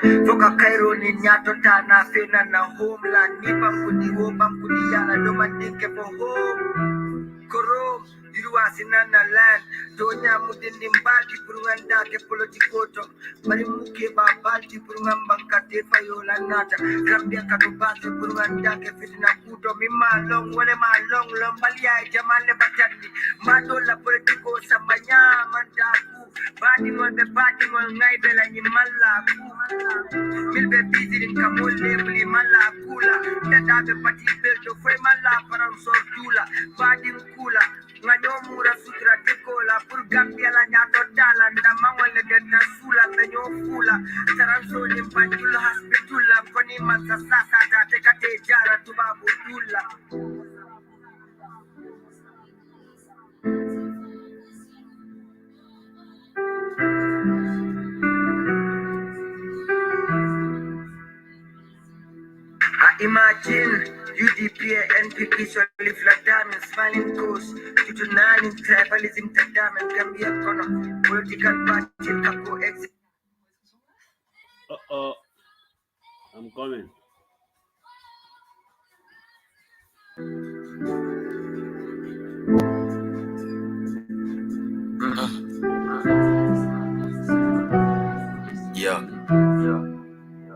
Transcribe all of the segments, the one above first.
Foka Cairo ni nyato tana fena na homeland ni bangkudi wo bangkudi yana do mandinke for home koro Yurua sinana land Tonya mudindi mbati purunganda ke politikoto Mari muke babati purungamba kate fayola nata Gambia katubase purunganda ke fitina kuto Mima long wale ma long lombalia jamale batandi Mato la politiko sambanya mandaku Badi ngol be badi ngol ngai bela ni malaku Milbe bizirin kamole muli malakula Dada be pati belto fwe malaparam sortula Badi nkula Nganyomura sutra tekola Purgambia la nyato dala Ndamangole deta sula Menyo fula Taranso ni mpandula hospitula Koni mansa sasa Tekate jara tubabu dula I imagine UDP and NPP shall live like diamonds, smiling coast. Due to nine in tribalism, the diamond Gambia corner. Political party can coexist. I'm coming.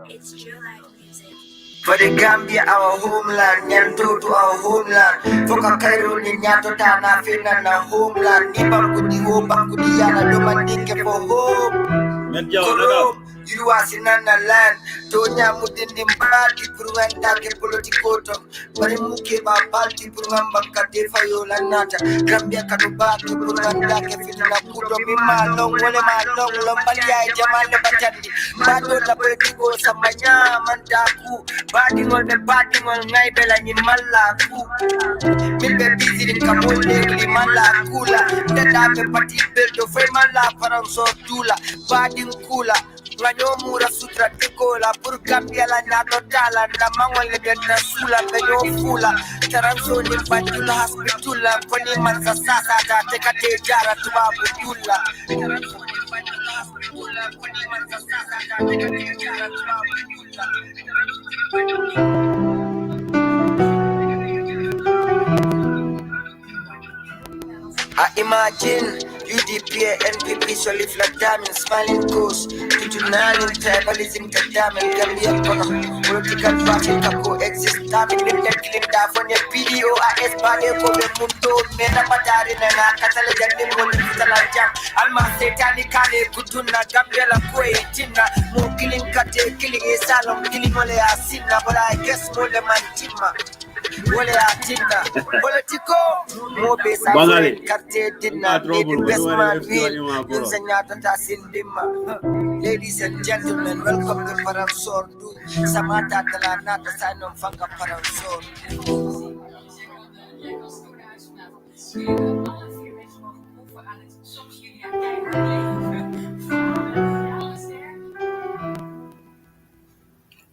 It's July music. For the Gambia, our homeland, Nyanto to our homeland. Foka Cairo ni Nyato Tana Fina na homeland. Nibam kudi ho, bam kudi yana, domandike for home. Koro, Yurua sinana land. Tonya mudindi mbati purunganda ke politikoto. Mari muke babati purungamba kate fayola nata. Gambia katubaki purunganda ke fitina kuto. Mima long wale ma long lombalia jamale batandi. Mato la politiko samanya mandaku. Badi ngol be badi ngol ngai bela ni malaku. Milbe bizirin kamole muli malakula. Dada be pati belto fwe malaparam sortula. Badi nkula Nganyomura sutra tekola Purgambia la nyato dala Ndamangole deta sula Menyo fula Taranso ni mpandula hospitula Koni mansa sasa Tekate jara tubabu dula Taranso ni mpandula hospitula Koni mansa sasa Tekate jara tubabu dula I imagine UDP and NPP shall live like diamonds, smiling coast. Due to nine in tribalism, the diamond Gambia corner. Political party can coexist. Diamond in the killing down for the PDOIS body for the mundo. Mena Madari and Catala Janin will the jam. Alma Setani Kale Kutuna Gambia la Kuetina. More killing Kate, killing a salon, killing Ole Asina, but I guess more the Mantima. Wole atinda politiko mo be sa karte dinna the best man win insanyata tasindima. Ladies and gentlemen, welcome to Paramsordu Samata Talana Tasanom Fanga Paramsordu.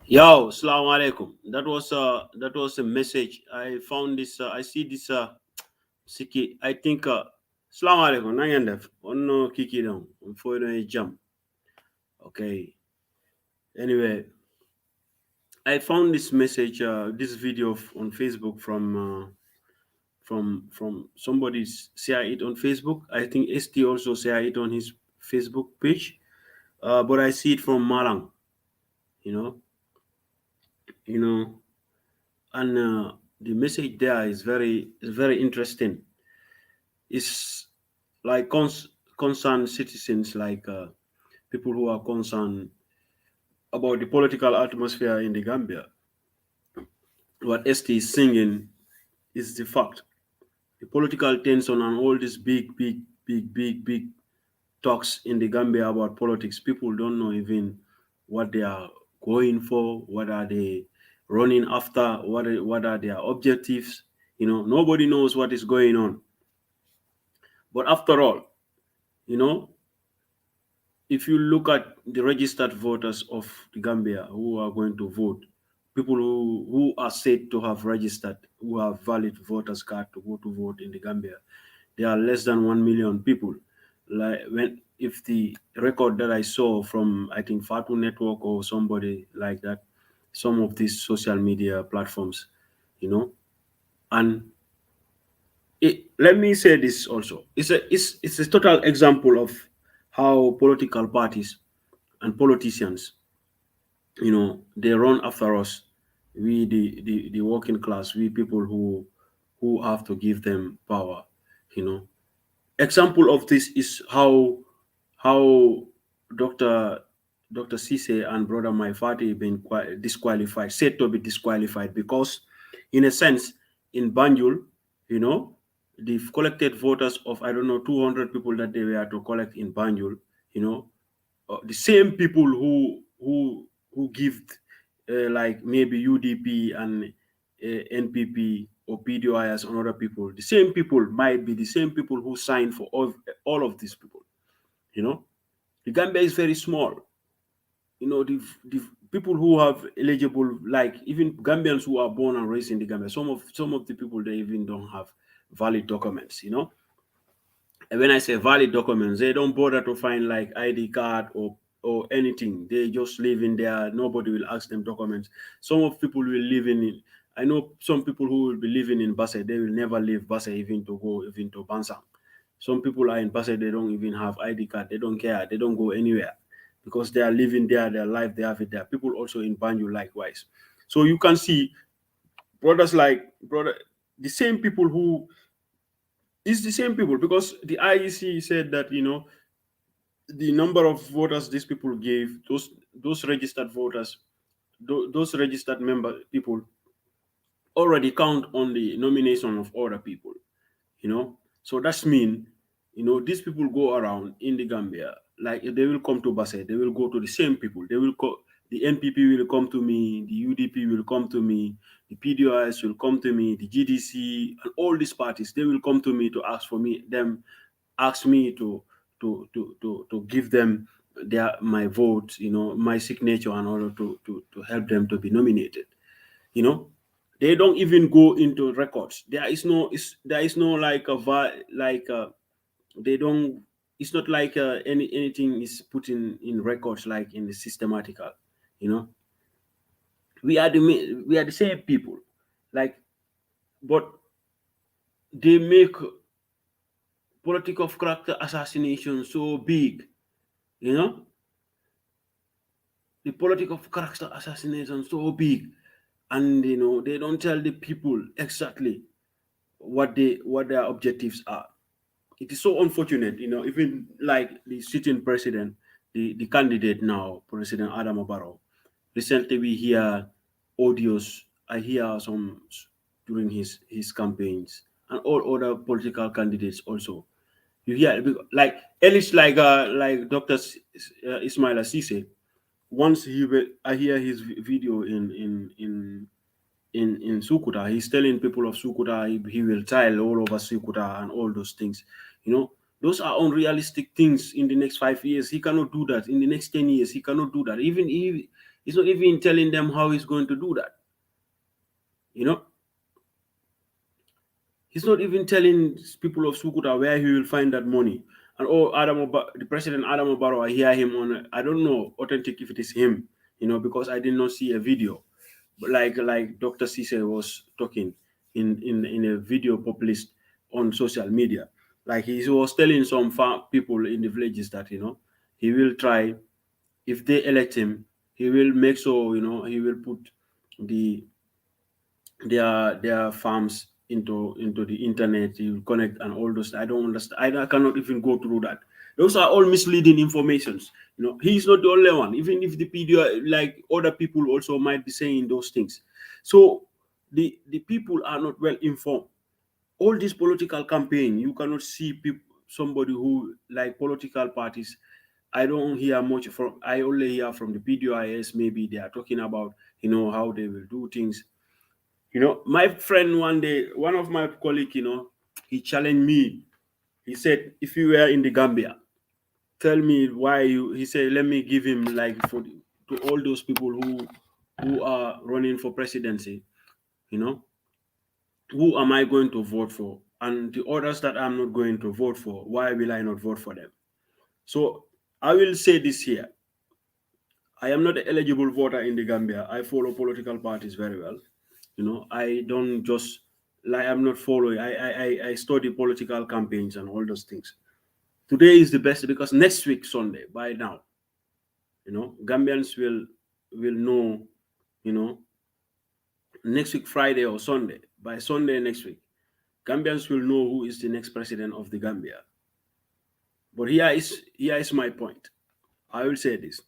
Yo, assalamu alaikum. That was a message. I found this. I see this. Siki. I think. Assalamu alaikum. Nangende. Onno kiki down. For a jump. Okay. Anyway, I found this message. This video on Facebook from somebody share it on Facebook. I think ST also share it on his Facebook page. But I see it from Malang. You know, and the message there is very interesting. It's like concerned citizens, like people who are concerned about the political atmosphere in the Gambia. What ST is singing is the fact. The political tension and all these big talks in the Gambia about politics. People don't know even what they are going for, what are they running after, what are their objectives. Nobody knows what is going on. But after all, if you look at the registered voters of the Gambia who are going to vote, people who are said to have registered, who have valid voters card to go to vote in the Gambia, there are less than 1 million people. Like if the record that I saw from, I think, Fatu Network or somebody like that, some of these social media platforms, you know, and let me say this also. It's a total example of how political parties and politicians, they run after us. We the working class, we people who have to give them power. You know, example of this is how Dr. Dr. Cisse and Brother Maifati been disqualified, said to be disqualified because, in a sense, in Banjul, you know, they've collected voters of, I don't know, 200 people that they were to collect in Banjul, you know, the same people who give like maybe UDP and NPP or PDIS and other people, the same people might be the same people who signed for all of these people. You know, the Gambia is very small. You know, the people who have eligible, like even Gambians who are born and raised in the Gambia, some of the people they even don't have valid documents. You know, and when I say valid documents, they don't bother to find like ID card or anything. They just live in there. Nobody will ask them documents. Some of people will live in. I know some people who will be living in Basse. They will never leave Basse even to go even to Bansang. Some people are in Basse. They don't even have ID card. They don't care. They don't go anywhere because they are living there. Their life they have it there. People also in Banjul likewise. So you can see brothers like brother the same people who it's the same people because the IEC said that the number of voters these people gave those registered voters, those registered member people already count on the nomination of other people. So that's mean these people go around in the Gambia, like if they will come to Basse, they will go to the same people. They will the NPP will come to me, the UDP will come to me, the PDOS will come to me, the GDC, and all these parties, they will come to me to ask me to give them my vote, my signature in order to help them to be nominated. you know they don't even go into records. There is no like they don't it's not like anything is put in records like in the systematical. you know we are the same people, like, but they make political character assassination so big. you know the political character assassination so big, and they don't tell the people exactly what their objectives are. It is so unfortunate. Even like the sitting president, the candidate now, President Adam Barrow. Recently we hear audios. I hear some during his campaigns, and all other political candidates also. You hear, like, at least like Dr. Ismail Assise. Once I hear his video in Sukuta. He's telling people of Sukuta he will tile all over Sukuta and all those things. Those are unrealistic things. In the next 5 years, he cannot do that. In the next 10 years, he cannot do that. Even he's not even telling them how he's going to do that. You know, he's not even telling people of Sukuta where he will find that money. And the president Adam Barrow, I hear him on. I don't know authentic if it is him. Because I did not see a video. But like Dr. Cisse was talking in a video published on social media, like he was telling some people in the villages that he will try, if they elect him, he will make sure he will put the their farms into the internet. He will connect and all those. I don't understand. I cannot even go through that. Those are all misleading informations. He's not the only one. Even if the PDO, like other people, also might be saying those things. So the people are not well informed. All this political campaign, you cannot see somebody who like political parties. I don't hear much from. I only hear from the PDIS. Maybe they are talking about how they will do things. My friend one day, one of my colleague, he challenged me. He said, if you were in the Gambia, tell me why you. He said, let me give him like to all those people who are running for presidency. Who am I going to vote for? And the others that I'm not going to vote for, why will I not vote for them? So I will say this here. I am not an eligible voter in the Gambia. I follow political parties very well. I don't just like I'm not following. I study political campaigns and all those things. Today is the best because next week Sunday, by now, Gambians will know, you know, next week Friday or Sunday. By Sunday next week, Gambians will know who is the next president of the Gambia. But here is my point. I will say this.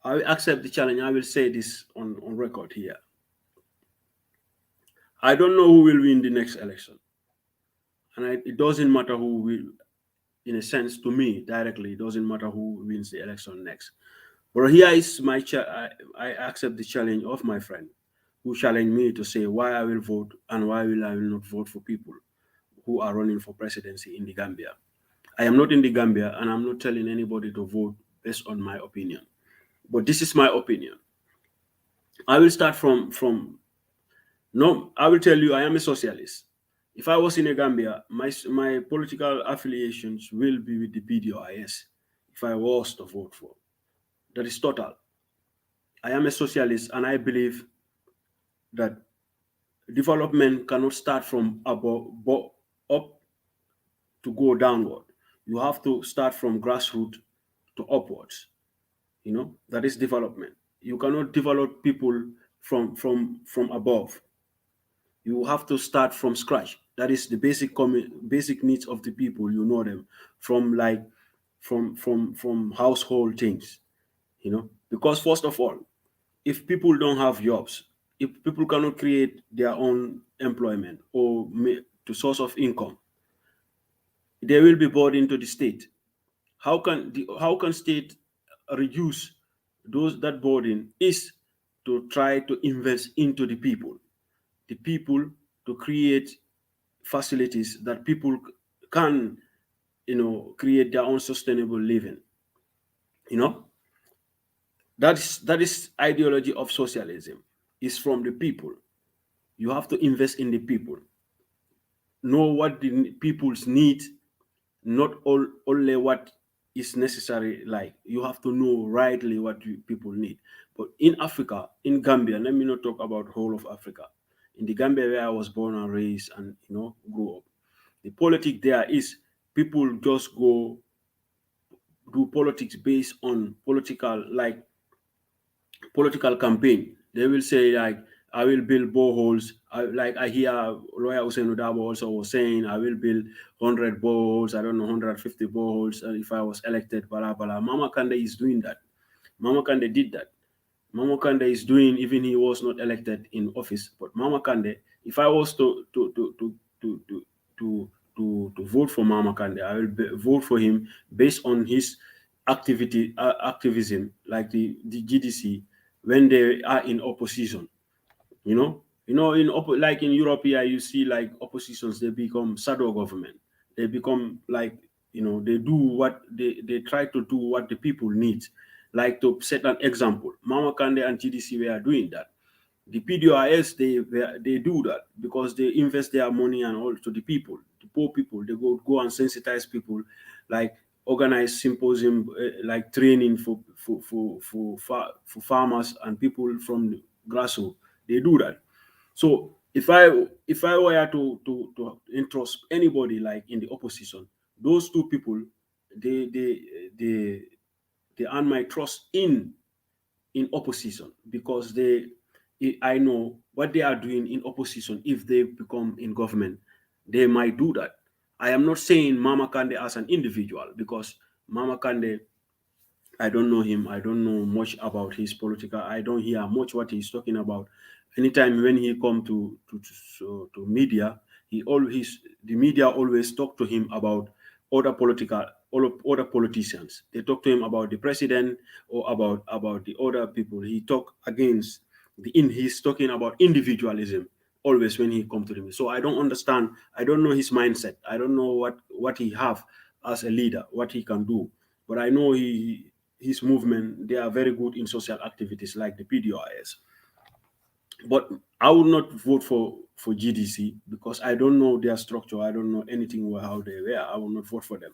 I will accept the challenge. I will say this on record here. I don't know who will win the next election. And it doesn't matter who will, in a sense, to me, directly, it doesn't matter who wins the election next. But here is I accept the challenge of my friend who challenged me to say why I will vote and why I will not vote for people who are running for presidency in the Gambia. I am not in the Gambia and I'm not telling anybody to vote based on my opinion. But this is my opinion. I will start from no, I will tell you I am a socialist. If I was in a Gambia, my political affiliations will be with the PDOIS if I was to vote for. That is total. I am a socialist and I believe that development cannot start from above up to go downward. You have to start from grassroots to upwards. That is development. You cannot develop people from above. You have to start from scratch. That is the basic needs of the people. You know them from like from household things. Because first of all, if people don't have jobs, if people cannot create their own employment or to source of income, they will be brought into the state. How can state reduce that burden is to try to invest into the people to create facilities that people can create their own sustainable living. You know that is ideology of socialism is from the people. You have to invest in the people, know what the people's need, not only what is necessary. Like you have to know rightly what people need. But in Africa, in Gambia, let me not talk about whole of Africa. In the Gambia where I was born and raised and grew up, the politic there is people just go do politics based on political campaign. They will say like, I will build boreholes. I hear lawyer Hussein Udabo also was saying, I will build 100 boreholes, I don't know, 150 boreholes if I was elected, blah, blah. Mama Kande is doing that. Mama Kande did that. Mama Kande is doing, even he was not elected in office. But Mama Kande, if I was to vote for Mama Kande, I will vote for him based on his activism, like the GDC, when they are in opposition. Like in Europe here, you see like oppositions, they become shadow government. They become like, they do what they try to do what the people need. Like to set an example, Mama Kande and GDC were doing that. The PDIS, they do that because they invest their money and all to the people, the poor people. They go and sensitize people, like organize symposium, like training for farmers and people from the grassroots. They do that. So if I were to entrust anybody like in the opposition, those two people, they they they they earn my trust in opposition because I know what they are doing in opposition. If they become in government, they might do that. I am not saying Mama Kande as an individual because Mama Kande, I don't know him. I don't know much about his political. I don't hear much what he's talking about. Anytime when he come to media, he always the media always talk to him about other politicians. They talk to him about the president or about the other people. He talk against he's talking about individualism always when he come to them. So I don't understand. I don't know his mindset. I don't know what he have as a leader, what he can do. But I know his movement, they are very good in social activities like the PDIS. But I would not vote for GDC because I don't know their structure. I don't know anything how they were. I will not vote for them.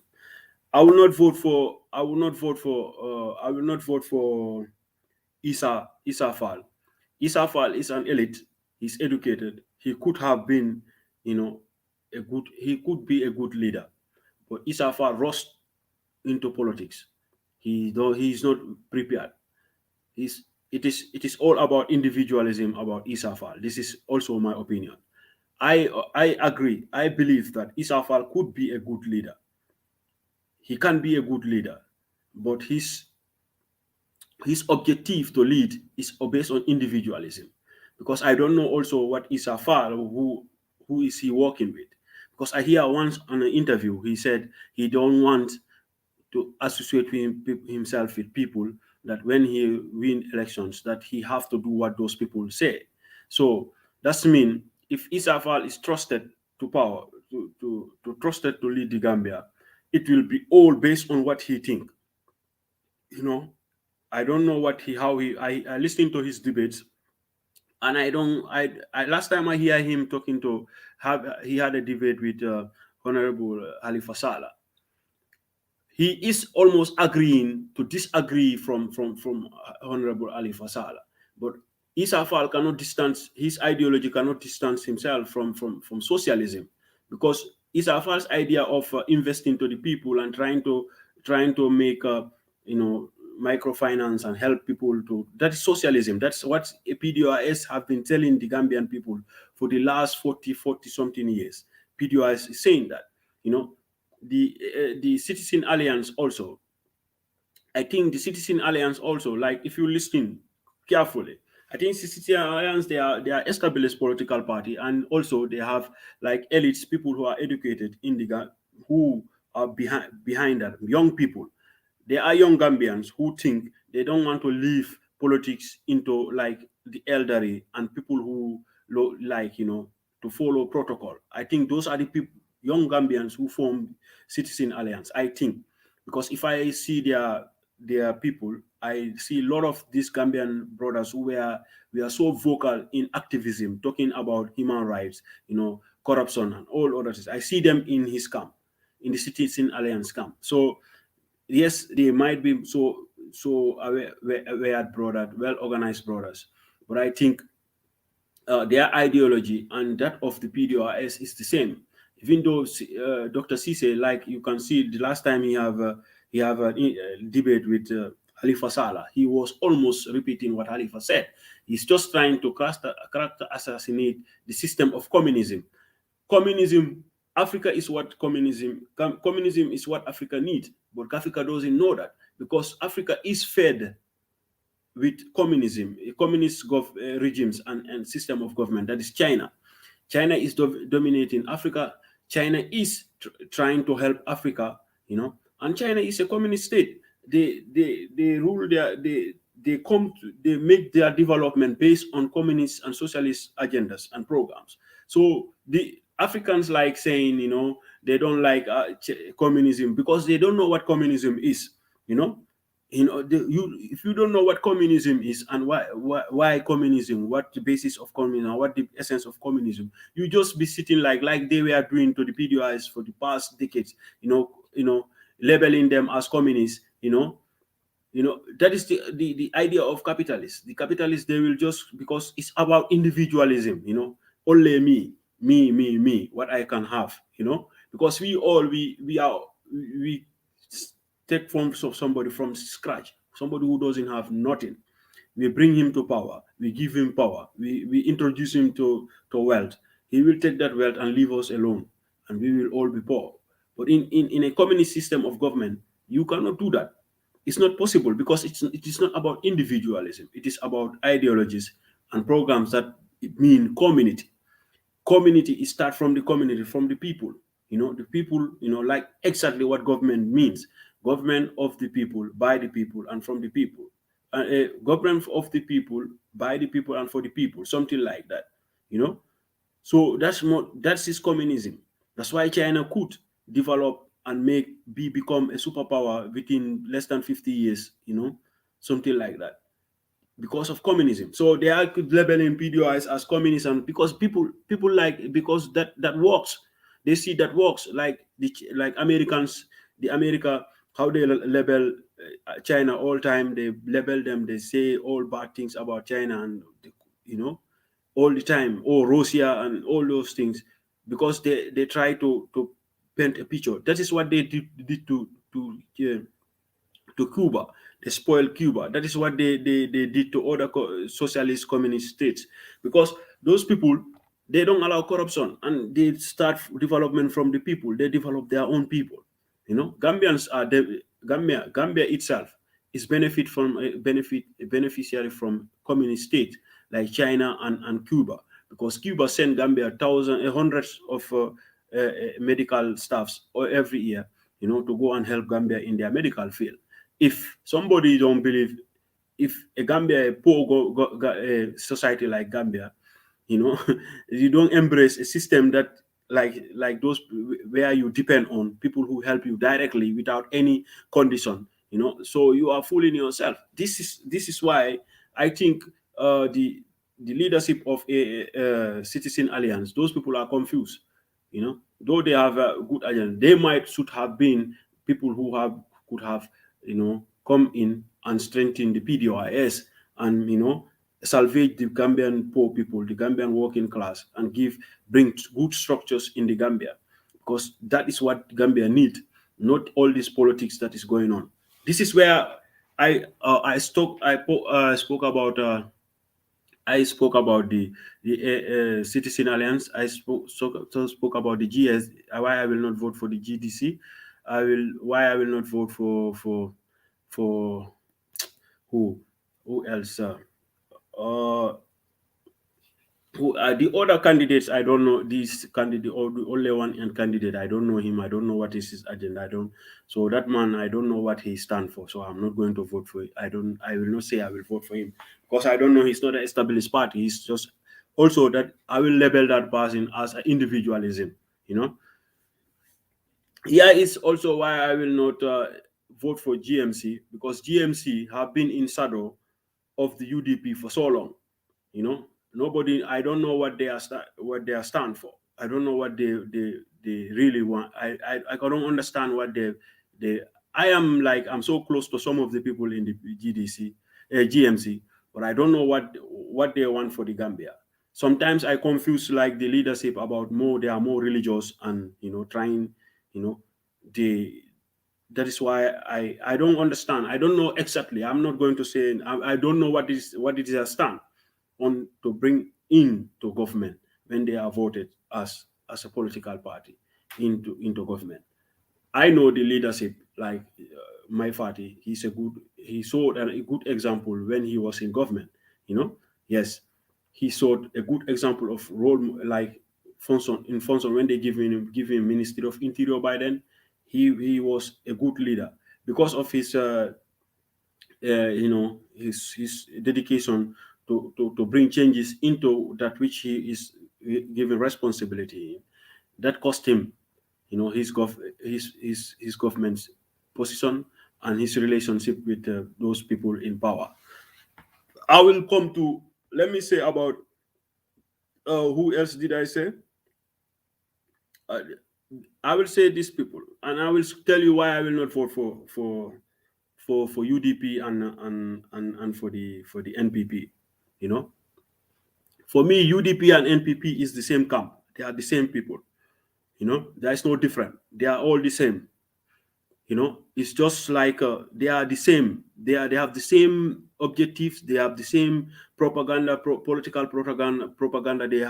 I will not vote for. I will not vote for. I will not vote for Issa Fall. Issa Fall is an elite. He's educated. He could have been, you know, a good. He could be a good leader. But Issa Fall rushed into politics. He's not prepared. He's it is all about individualism about Issa Fall. This is also my opinion. I agree. I believe that Issa Fall could be a good leader. He can be a good leader, but his objective to lead is based on individualism. Because I don't know also what Issa Fall, who is he working with. Because I hear once on an interview he said he don't want to associate himself with people that when he win elections that he have to do what those people say. So that's mean if Issa Fall is trusted to power to trusted to lead the Gambia, it will be all based on what he think. You know, I don't know what he how he I listened to his debates, and I don't I last time I hear him talking to have he had a debate with Honorable Halifa Saleh. He is almost agreeing to disagree from Honorable Ali Fasala. But Isa Fall cannot distance his ideology cannot distance himself from socialism, because Isa Fall's idea of investing to the people and trying to make you know microfinance and help people to that's socialism. That's what PDOIS have been telling the Gambian people for the last 40 something years. PDOIS is saying that, you know, the Citizen Alliance also. I think the Citizen Alliance also, like if you listen carefully, I think Citizen Alliance they are established political party, and also they have like elites, people who are educated in who are behind that young people. They are young Gambians who think they don't want to leave politics into like the elderly and people who like to follow protocol. I think those are the people, young Gambians who form Citizen Alliance. I think because if I see their people, I see a lot of these Gambian brothers who were so vocal in activism, talking about human rights, corruption and all other things. I see them in his camp, in the Citizen Alliance camp. So yes, they might be so aware brothers, well organized brothers, but I think their ideology and that of the PDRS is the same. Even though Dr. Cisse, like you can see, the last time he have a debate with Halifa Saleh, he was almost repeating what Halifa said. He's just trying to character assassinate the system of communism. Communism, Africa is what communism is what Africa needs, but Africa doesn't know that because Africa is fed with communism, communist regimes and system of government. That is China. China is dominating Africa. China is trying to help Africa, and China is a communist state. They rule they make their development based on communist and socialist agendas and programs. So the Africans like saying, they don't like communism because they don't know what communism is, if you don't know what communism is and why communism, what the basis of communism, what the essence of communism, you just be sitting like they were doing to the PDIs for the past decades, labeling them as communists, that is the idea of capitalists. The capitalists, they will just, because it's about individualism, only me, what I can have, because we take from somebody from scratch, somebody who doesn't have nothing. We bring him to power, we give him power, we introduce him to wealth. He will take that wealth and leave us alone, and we will all be poor. But in a communist system of government, you cannot do that. It's not possible because it is not about individualism. It is about ideologies and programs that mean community. Community is start from the community, from the people. The people, like exactly what government means. Government of the people, by the people, and from the people. Government of the people, by the people, and for the people. Something like that. So that's his communism. That's why China could develop and become a superpower within less than 50 years, something like that, because of communism. So they are labeling PDIs as communism because people like, because that works. They see that works, like Americans, the America, how they label China all time. They label them. They say all bad things about China, and you know, all the time, or Russia and all those things, because they try to paint a picture. That is what they did to Cuba. They spoiled Cuba. That is what they did to other socialist communist states, because those people, they don't allow corruption, and they start development from the people. They develop their own people. Gambians are Gambia itself is a beneficiary from communist states like China and Cuba, because Cuba send Gambia hundreds of medical staffs every year, to go and help Gambia in their medical field. If somebody don't believe, if a Gambia, a poor society like Gambia, you don't embrace a system that like those where you depend on people who help you directly without any condition, so you are fooling yourself. This is why I think the leadership of a citizen alliance, those people are confused. Though they have a good agenda, they might should have been people who could have come in and strengthen the PDOIS, and salvage the Gambian poor people, the Gambian working class, and bring good structures in the Gambia, because that is what Gambia need, not all this politics that is going on. This is where spoke about the Citizen Alliance. I spoke about the GS. Why I will not vote for the GDC. Why I will not vote for who else? Uh, who the other candidates? I don't know this candidate, or the only one and candidate. I don't know him. I don't know what is his agenda. I don't. So that man, I don't know what he stand for. So I'm not going to vote for it. I don't. I will not say I will vote for him, because I don't know. He's not an established party. He's just also that I will label that person as an individualism. Here is also why I will not vote for GMC, because GMC have been in shadow of the UDP for so long. Nobody. I don't know what what they are stand for. I don't know what they really want. I don't understand what they. I'm so close to some of the people in the GMC, but I don't know what they want for the Gambia. Sometimes I confuse like the leadership about they are more religious, and trying, you know they that is why I don't understand. I don't know exactly. I'm not going to say I don't know what it is a stand on to bring into government when they are voted as a political party into government. I know the leadership, like my party. He showed a good example when he was in government. Yes, he showed a good example of role like Fonson when they give him Ministry of Interior. By then, he was a good leader because of his his dedication to bring changes into that which he is given responsibility in. That cost him, his government's position and his relationship with those people in power. I will come to, let me say about who else did I say? Uh, I will say these people, and I will tell you why I will not vote for UDP and for the NPP. You know, for me, UDP and NPP is the same camp. They are the same people. There is no different. They are all the same. It's just like they are the same. They have the same objectives. They have the same political propaganda. They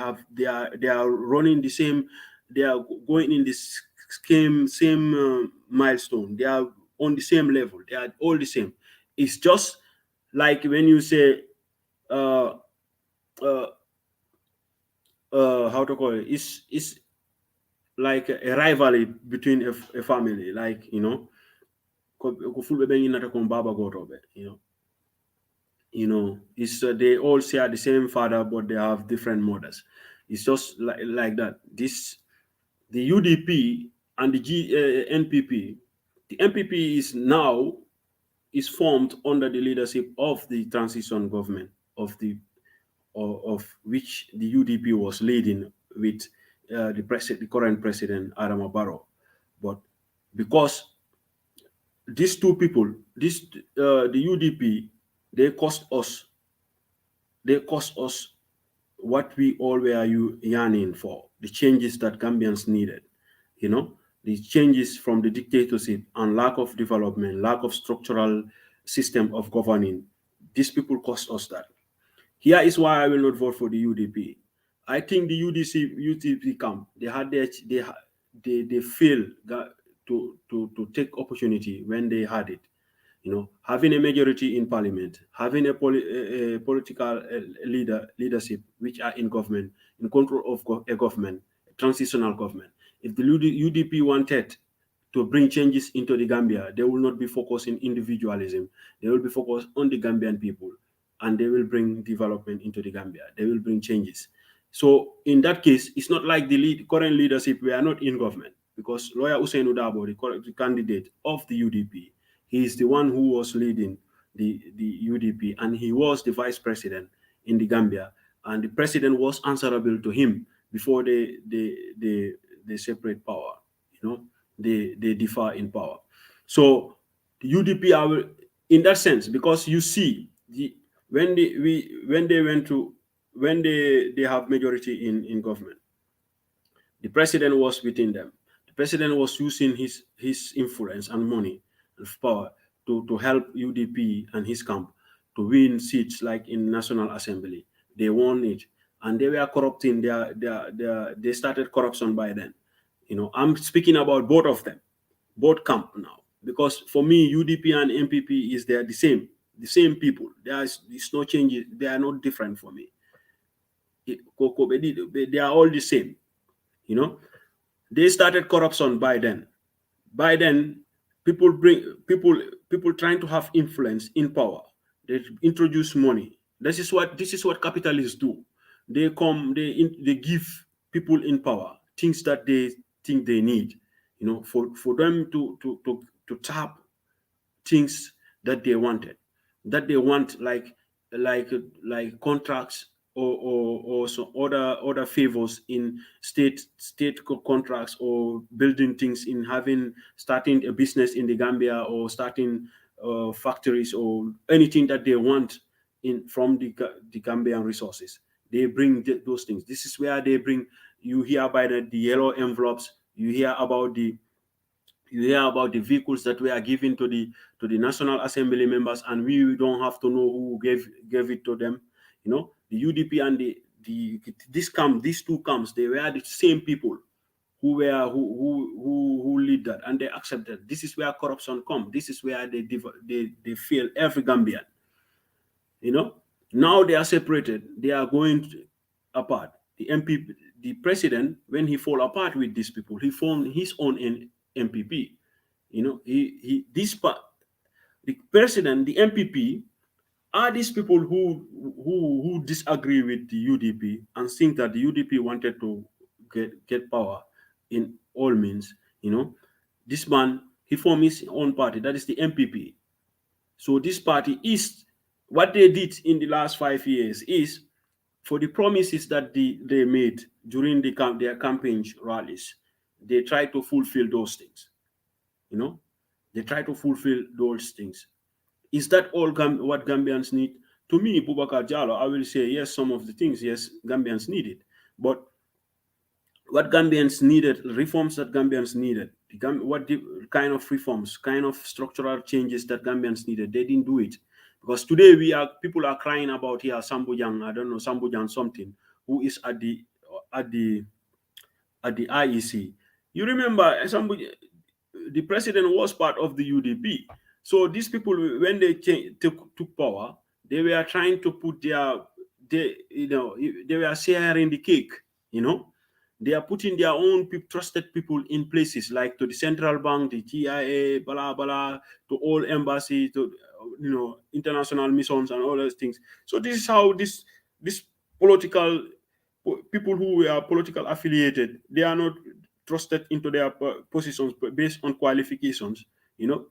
are running the same. They are going in this same milestone. They are on the same level. They are all the same. It's just like when you say uh, uh, how to call it. It's like a rivalry between a family. Like ko fulɓe ɓen yinnata kon baba gotoɓe. It's they all share the same father, but they have different mothers. It's just like that. The UDP and the NPP. The NPP is formed under the leadership of the transition government of which the UDP was leading with the current president Adama Barrow. But because these two people, the UDP, they cost us, they cost us what we all were yearning for, the changes that Gambians needed, you know, the changes from the dictatorship and lack of development, lack of structural system of governing. These people cost us that. Here is why I will not vote for the UDP. I think the UDP camp, they had their, they failed to take opportunity when they had it. You know, having a majority in parliament, having a political leadership which are in government, in control of a government, a transitional government. If the UDP wanted to bring changes into the Gambia, they will not be focused in individualism. They will be focused on the Gambian people, and they will bring development into the Gambia. They will bring changes. So in that case, it's not like the current leadership. We are not in government because lawyer Usain Udabo, the candidate of the UDP, he is the one who was leading the UDP, and he was the vice president in the Gambia, and the president was answerable to him before they separate power. You know, they differ in power. So the UDP are in that sense, because you see the when they went to when they have majority in government, the president was within them. The president was using his influence and money and power to help UDP and his camp to win seats like in National Assembly. They won it. And they were corrupting they started corruption by then. You know, I'm speaking about both of them, both camp now. Because for me, UDP and MPP is they're the same people. There's no changes, they are not different for me. They are all the same. You know, they started corruption by then. By then, people trying to have influence in power. They introduce money. This is what capitalists do. They give people in power things that they think they need. You know, for them to tap things that they wanted, that they want, like contracts, or some other favors in contracts, or building things, in having starting a business in the Gambia, or starting factories, or anything that they want in from the Gambian resources. They bring those things. This is where they bring. You hear about the yellow envelopes. You hear about the vehicles that were given to the National Assembly members, and we don't have to know who gave it to them. You know, the UDP and these two camps, they were the same people who lead that, and they accepted. This is where corruption comes. This is where they fail every Gambian. You know, now they are separated. They are going apart. The MPP, the president, when he fall apart with these people, he formed his own MPP. You know, the president, the MPP, are these people who disagree with the UDP and think that the UDP wanted to get power in all means. You know, this man, he formed his own party. That is the MPP. So this party is what they did in the last 5 years is for the promises that they made during their campaign rallies. They try to fulfill those things. You know, they try to fulfill those things. Is that all what Gambians need? To me, Boubacar Diallo, I will say yes, some of the things, yes, Gambians need it. But what Gambians needed, reforms that Gambians needed, what the kind of reforms, kind of structural changes that Gambians needed, they didn't do it. Because today people are crying about here Sambu Yang, I don't know, Sambu Yang something, who is at the IEC. You remember the president was part of the UDP. So these people, when they took power, they were trying to put they were sharing the cake. You know, they are putting their own trusted people in places like to the central bank, the GIA, blah blah, to all embassies, to international missions and all those things. So this is how this political people who are political affiliated, they are not trusted into their positions based on qualifications. You know,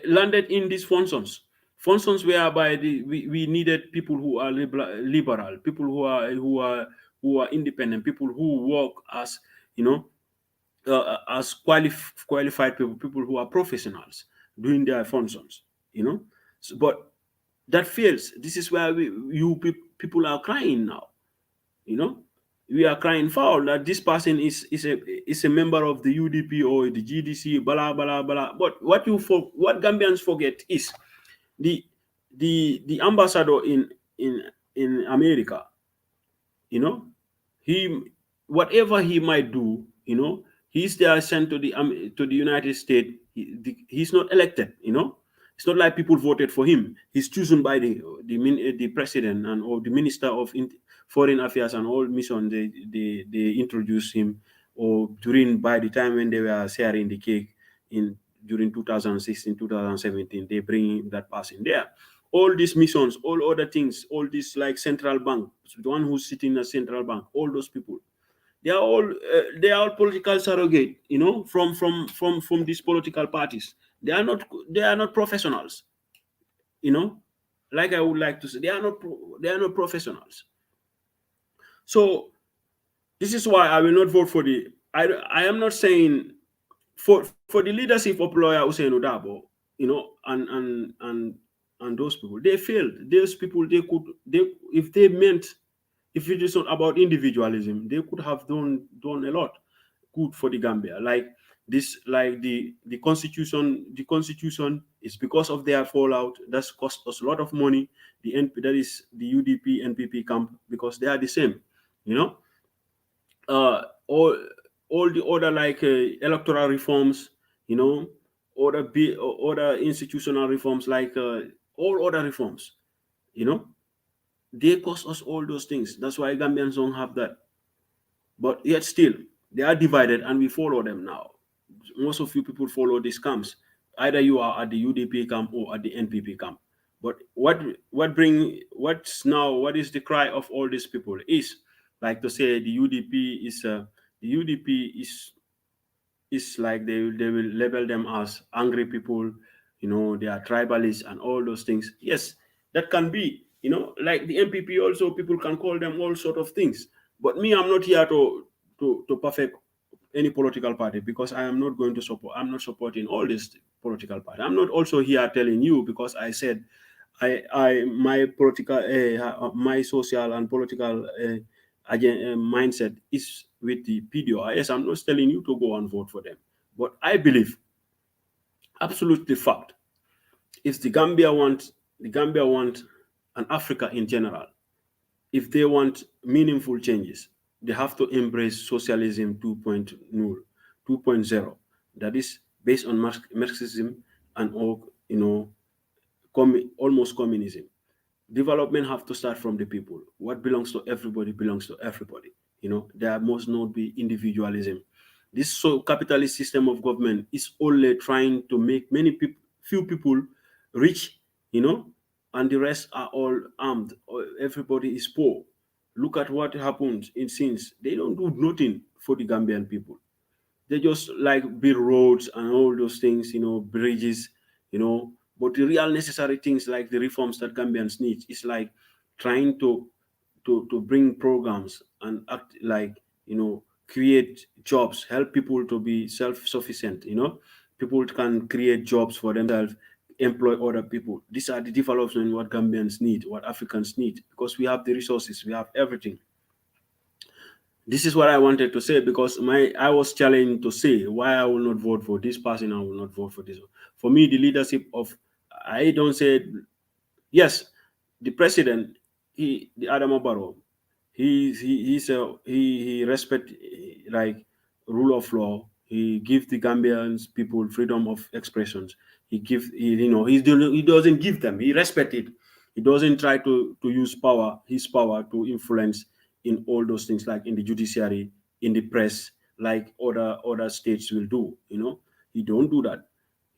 landed in these functions whereby we needed people who are liberal, people who are independent, people who work as as qualified people who are professionals. doing their functions, you know. So, but that fails. This is where people are crying now, you know. We are crying foul that this person is a member of the UDP or the GDC, blah blah blah. But what Gambians forget is the the ambassador in in America, you know, he whatever he might do, you know, he's there sent to the United States. He's not elected, you know. It's not like people voted for him. He's chosen by the president and or the minister of foreign affairs and all mission. They introduce him, or during by the time when they were sharing the cake in during 2016 2017, they bring that person there. All these missions, all other things, all this like central bank, the one who's sitting in a central bank, all those people, they are all political surrogate, you know, from these political parties. They are not professionals, you know. Like I would like to say, they are not professionals. So this is why I will not vote for the. I am not saying for the leadership of lawyer Hussein Odabo, you know, and those people, they failed. Those people, they if they meant, if it is not about individualism, they could have done a lot good for the Gambia. Like this, like the constitution is because of their fallout. That's cost us a lot of money. The NP, that is the UDP NPP camp, because they are the same, you know. uh, all all the other like electoral reforms, you know, other institutional reforms, like all other reforms, you know, they cost us all those things. That's why Gambians don't have that. But yet still, they are divided, and we follow them now. Most of you people follow these camps. Either you are at the UDP camp or at the NPP camp. But what is the cry of all these people is like to say the UDP is like they will label them as angry people, you know, they are tribalists and all those things. Yes, that can be, you know, like the MPP also, people can call them all sort of things. But me, I'm not here to perfect any political party, because I am not going to support. I'm not supporting all this political party. I'm not also here telling you because I said I my political my social and political mindset is with the PDO. Yes, I'm not telling you to go and vote for them, but I believe absolutely fact, if the Gambia want, and Africa in general, if they want meaningful changes, they have to embrace socialism 2.0, 2.0, that is based on Marxism and all, you know, almost communism. Development have to start from the people. What belongs to everybody belongs to everybody. You know, there must not be individualism. This so capitalist system of government is only trying to make few people rich, you know, and the rest are all armed. Or everybody is poor. Look at what happens in scenes. They don't do nothing for the Gambian people. They just like build roads and all those things, you know, bridges, you know. But the real necessary things like the reforms that Gambians need is like trying to bring programs and act like, you know, create jobs, help people to be self-sufficient, you know. People can create jobs for themselves, employ other people. These are the development what Gambians need, what Africans need, because we have the resources, we have everything. This is what I wanted to say, because I was challenged to say why I will not vote for this person, I will not vote for this one. For me, the leadership of, I don't say, yes, the president, the Adama Barrow, he respect like rule of law. He give the Gambians people freedom of expressions. You know, he doesn't give them. He respect it. He doesn't try to use his power to influence in all those things, like in the judiciary, in the press, like other states will do. You know, he don't do that.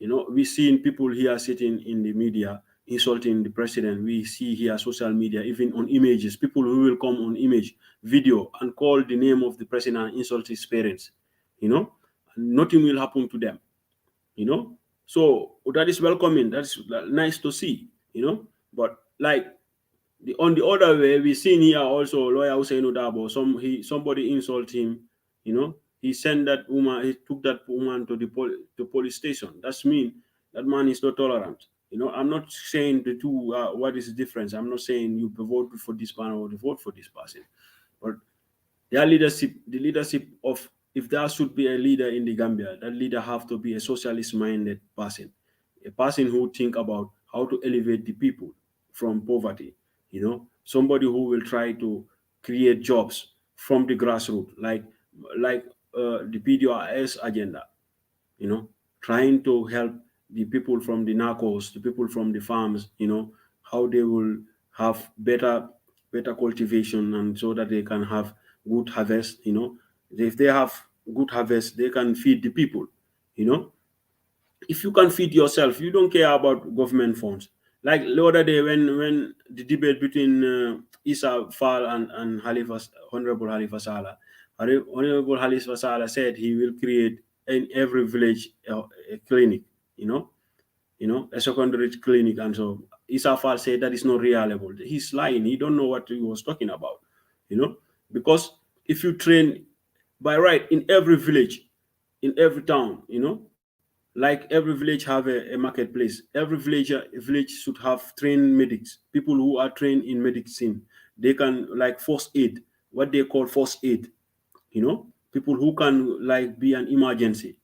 You know, we seen people here sitting in the media insulting the president. We see here social media, even on images, people who will come on image, video, and call the name of the president and insult his parents. You know, nothing will happen to them. You know, so that is welcoming. That's nice to see. You know, but like on the other way, we seen here also lawyer Hussein Odabo. Somebody insult him. You know, he sent that woman. He took that woman to the police station. That's mean That man is not tolerant. I'm not saying the two. What is the difference? I'm not saying you vote for this person or you vote for this person, but their leadership, the leadership of, if there should be a leader in the Gambia, that leader have to be a socialist-minded person, a person who think about how to elevate the people from poverty. Somebody who will try to create jobs from the grassroots, like the PDRS agenda. Trying to help the people from the narcos, the people from the farms, how they will have better cultivation, and so that they can have good harvest. If they have good harvest, they can feed the people. You know, if you can feed yourself, you don't care about government funds. Like the other day, when the debate between Isa Fall and Honorable Halifa Saleh, Honorable Halifa Saleh said he will create in every village a clinic, you know, a secondary clinic, and so Isa Fall said that is not reliable. He's lying. He don't know what he was talking about, you know, because if you train by right in every village, in every town, like every village have a marketplace. Every village should have trained medics, people who are trained in medicine. They can, like, first aid, what they call first aid. People who can, like, be an emergency.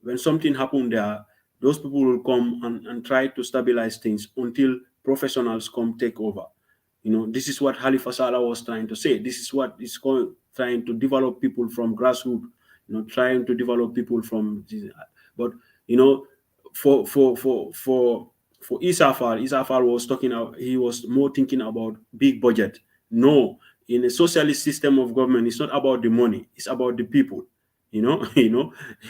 When something happened there, those people will come and try to stabilize things until professionals come take over. This is what Halifa Saleh was trying to say. This is what is trying to develop people from grassroots. Trying to develop people from but you know for Isafar was talking about, he was more thinking about big budget. No, in a socialist system of government, it's not about the money, it's about the people.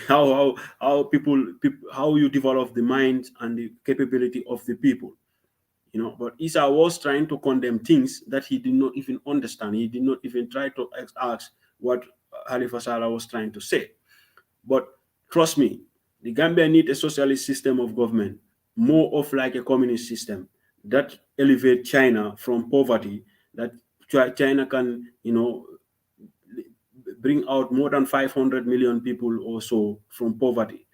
How people, how you develop the mind and the capability of the people. But Isa was trying to condemn things that he did not even understand. He did not even try to ask what Halifa Saleh was trying to say. But trust me, the Gambia need a socialist system of government, more of like a communist system that elevate China from poverty, that China can, bring out more than 500 million people or so from poverty.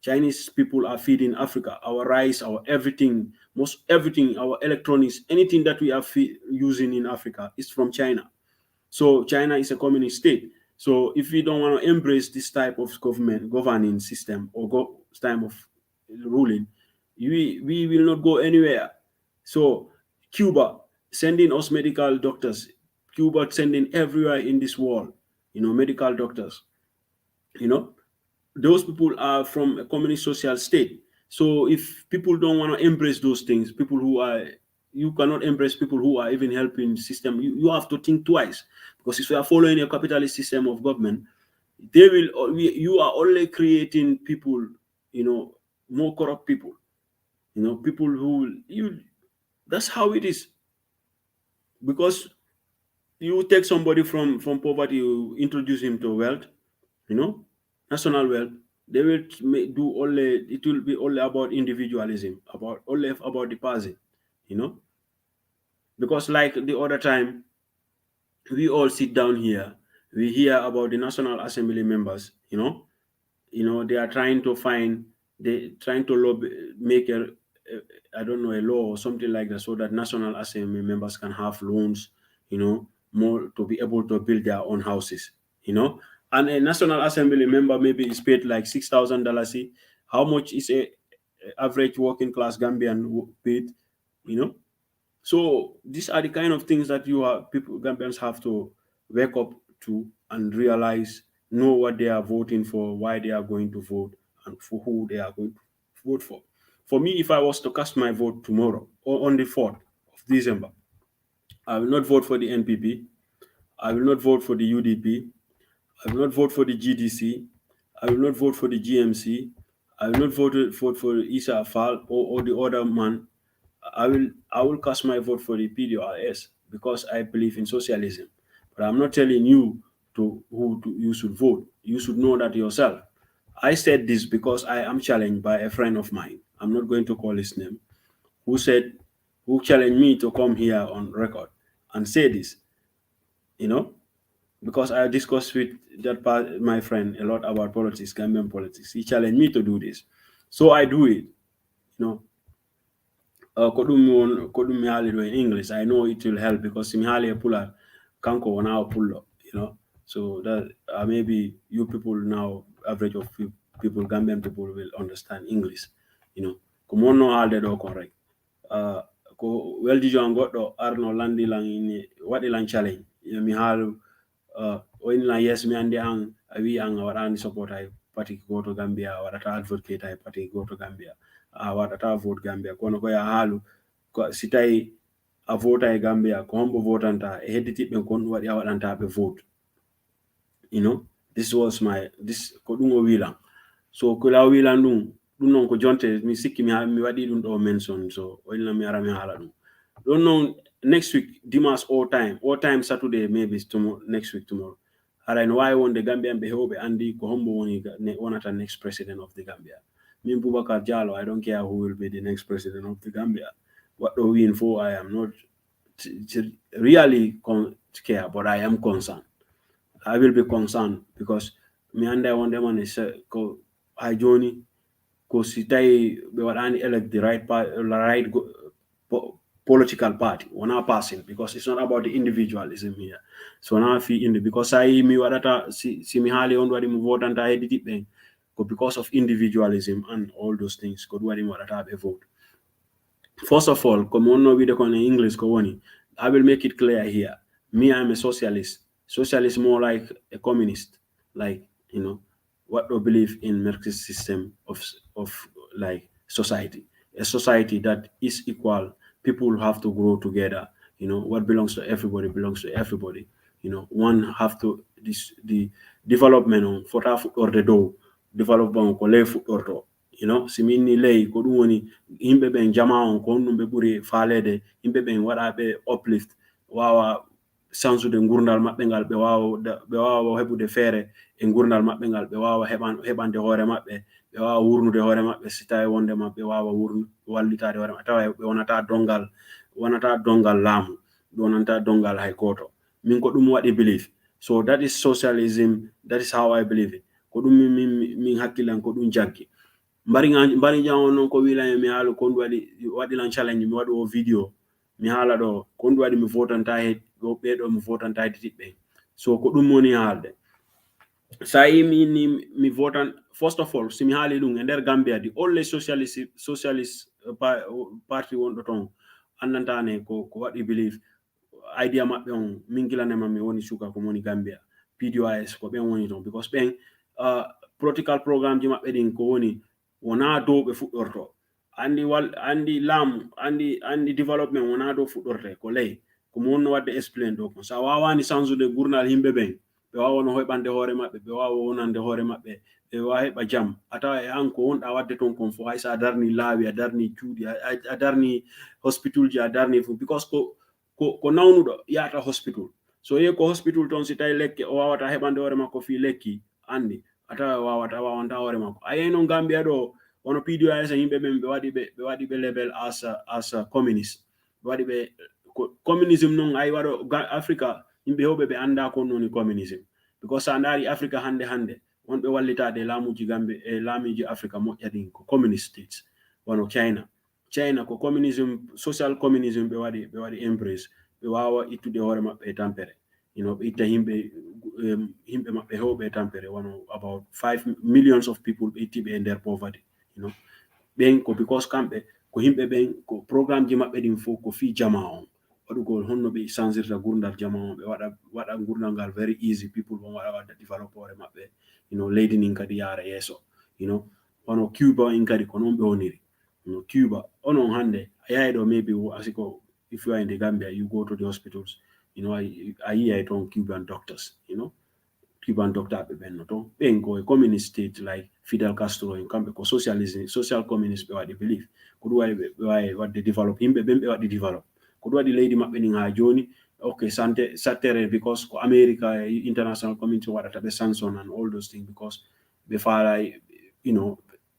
Chinese people are feeding Africa, our rice, our everything, most everything, our electronics, anything that we are using in Africa is from China. So China is a communist state. So if we don't want to embrace this type of governing system, or time of ruling, we will not go anywhere. So Cuba sending us medical doctors, Cuba sending everywhere in this world, medical doctors. Those people are from a communist social state. So if people don't want to embrace those things, people who are, you cannot embrace people who are even helping system. You have to think twice, because if you are following a capitalist system of government, you are only creating people, more corrupt people, people who you. That's how it is. Because you take somebody from poverty, you introduce him to wealth, you know, national wealth. They will do only. It will be only about individualism, about only about the person, you know. Because like the other time, we all sit down here, we hear about the National Assembly members, they are trying to find, they trying to make I don't know, a law or something like that, so that National Assembly members can have loans, more to be able to build their own houses, and a National Assembly member maybe is paid like $6,000. How much is a average working class Gambian paid? You know, so these are the kind of things that people Gambians have to wake up to and realize, know what they are voting for, why they are going to vote, and for who they are going to vote for. For me, if I was to cast my vote tomorrow or on the 4th of December, I will not vote for the NPP. I will not vote for the UDP. I will not vote for the GDC. I will not vote for the GMC. I will not vote for Isa Afal or the other man. I will cast my vote for the PDRS because I believe in socialism. But I'm not telling you you should vote. You should know that yourself. I said this because I am challenged by a friend of mine. I'm not going to call his name. Who said, who challenged me to come here on record and say this. You know, because I discussed with my friend a lot about politics, Gambian politics. He challenged me to do this. So I do it. you know, kodum mi haali in English. I know it will help because mi haali e Pular kanko wona o pullo, you know. So that maybe you people now, average of people, Gambian people will understand English, you know. Ko monno haalde ɗo kon rek. Ko weldijo an goɗɗo arno landi lan waɗi lan challenge mi haalu o inni lan yes mi andi an a wi an a waɗani support hay parti goto Gambia a waɗata advocate hay parti goto Gambia a waɗata vote Gambia kono koye a haalu si tawi a vota e Gambia ko hombo votanta e hedditiɓɓe kon ɗum waɗi a waɗantaɓe vote, you know. This ko ɗum o wilan. So ko la wilan ɗum non ko jonte mi sikki mi waɗi ɗum ɗo mention, so o inni mi ara mi haala ɗum. Don't know, next week Dimas all time Saturday maybe tomorrow, next week tomorrow. Alright, why won the Gambian be hope Andy ko hombo woni wonata next president of the Gambia. Me Boubacar Jallow, I don't care who will be the next president of the Gambia. What do we info? I am not really care, but I am concerned. I will be concerned because me and I want them on ko I Johnny ko sitai be waɗani elect the right political party wana passing, because it's not about the individualism here. So now because I mi waɗata si mi haali on waɗi mi votanta hedditiɓɓe ko because of individualism and all those things ko waɗi mi waɗata ɓe vote. First of all, comme on know video in English ko woni, I will make it clear here. Me, I'm a socialist. Socialist more like a communist, like, you know, what we believe in Marxist system of like society, a society that is equal. People have to grow together. You know, what belongs to everybody belongs to everybody. You know, one have to the development on for or the door development ko lay fuɗɗorto, you know, si minni ley ko ɗum woni yimɓe ɓen jama on ko honɗum ɓe ɓuri faalede, yimɓe ɓen waɗa ɓe uplift wawa sansude gurdal maɓɓe ngal, ɓe wawa heɓude feere e gurdal maɓɓe ngal, ɓe wawa heɓande hoore maɓɓe, ɓe wawa wurnude hoore maɓɓe si tawi wonde maɓɓe wawa wallitade hoore maɓɓe tawa ɓe wonata dongal laamu, ɓe wonanta dongal hay goto. Min ko ɗum waɗi believe. So that is socialism. That is how I believe it. Ko ɗum min hakkilan ko ɗum jaggi. Mbari jam non ko wilan mi haalu ko waɗi lan challenge mi waɗi o video mi haala ɗo ko waɗi mi votanta ɓeɗo mi votanta hedditiɓɓe. So ko ɗum woni haalde. Sa mi votan, first of all, si mi haali ɗum e nder Gambia, the only socialist party wonɗo ton andantane ko waɗi believe idea maɓɓe on min gilanema mi woni suka ko woni Gambia PDOIS ko ɓen woni ton, because ɓen political programme ji maɓɓe ɗin ko woni wona dow ɓe fuɗɗorto, andi laamu andi development wona dow fuɗɗorte ko ley ko mo wonno wadde explain ɗo kon. Sa wawani sansude gurnal yimɓe ɓen, ɓe wawa no heɓande hoore maɓɓe, ɓe wawa wonande hoore maɓɓe, ɓe wawa heɓa jam, a tawa e an ko wonɗa wadde ton kon fo hay sa a darni laawi, a darni cuuɗi, a darni hospital ji, a darni fo, because ko nawnuɗo yahata hospital. So yehi ko hospital ton si tawi lekki o wawata heɓande hoore makko fi lekki andi a tawa wawanta hoore makko. A yehi non Gambia ɗo wono PDOIS yimɓe ɓen ɓe waɗi ɓe label as a communist, ɓe waɗi ɓe communism non ay waɗo Africa yimɓe hewɓe ɓe anda ko noni communism, because sa ndaari Africa hande wonɓe wallitade laamuji Gambia e laamiji Africa moƴƴa ɗin ko communist states, wono China ko communism, social communism ɓe waɗi embrace, ɓe wawa ittude hoore maɓɓe e tampere, you know, ɓe itta yimɓe maɓɓe hewɓe e tampere, wono about 5 millions of people ɓe ittiɓe e nder poverty, you know. Ɓen ko because kamɓe ko yimɓe ɓen ko programme ji maɓɓe ɗin fof ko fi jama on, waɗugol honno ɓe changer gurdal jama on, ɓe waɗa gurdal ngal very easy, people won waɗa develop hoore maɓɓe, you know, leydi nin kadi yaara yeeso, you know. Wono Cuba in kadi ko non ɓe woniri, you know, Cuba onon hande a yahi ɗo maybe asiko if you are in the Gambia you go to the hospitals, you know, a yiyay ton Cuban doctors, you know, Cuban doctor ɓe ɓen no ton ɓen ko e communist state like Fidel Castro en kamɓe ko social communist ɓe waɗi believe ko ɗum waɗi ɓe wawi wadde develop yimɓe ɓen ɓe waɗi develop ko ɗum waɗi leydi maɓɓe ɗin ha joni okay sattere because ko America international community waɗata ɓe sanction and all those things because ɓe faalay, you know,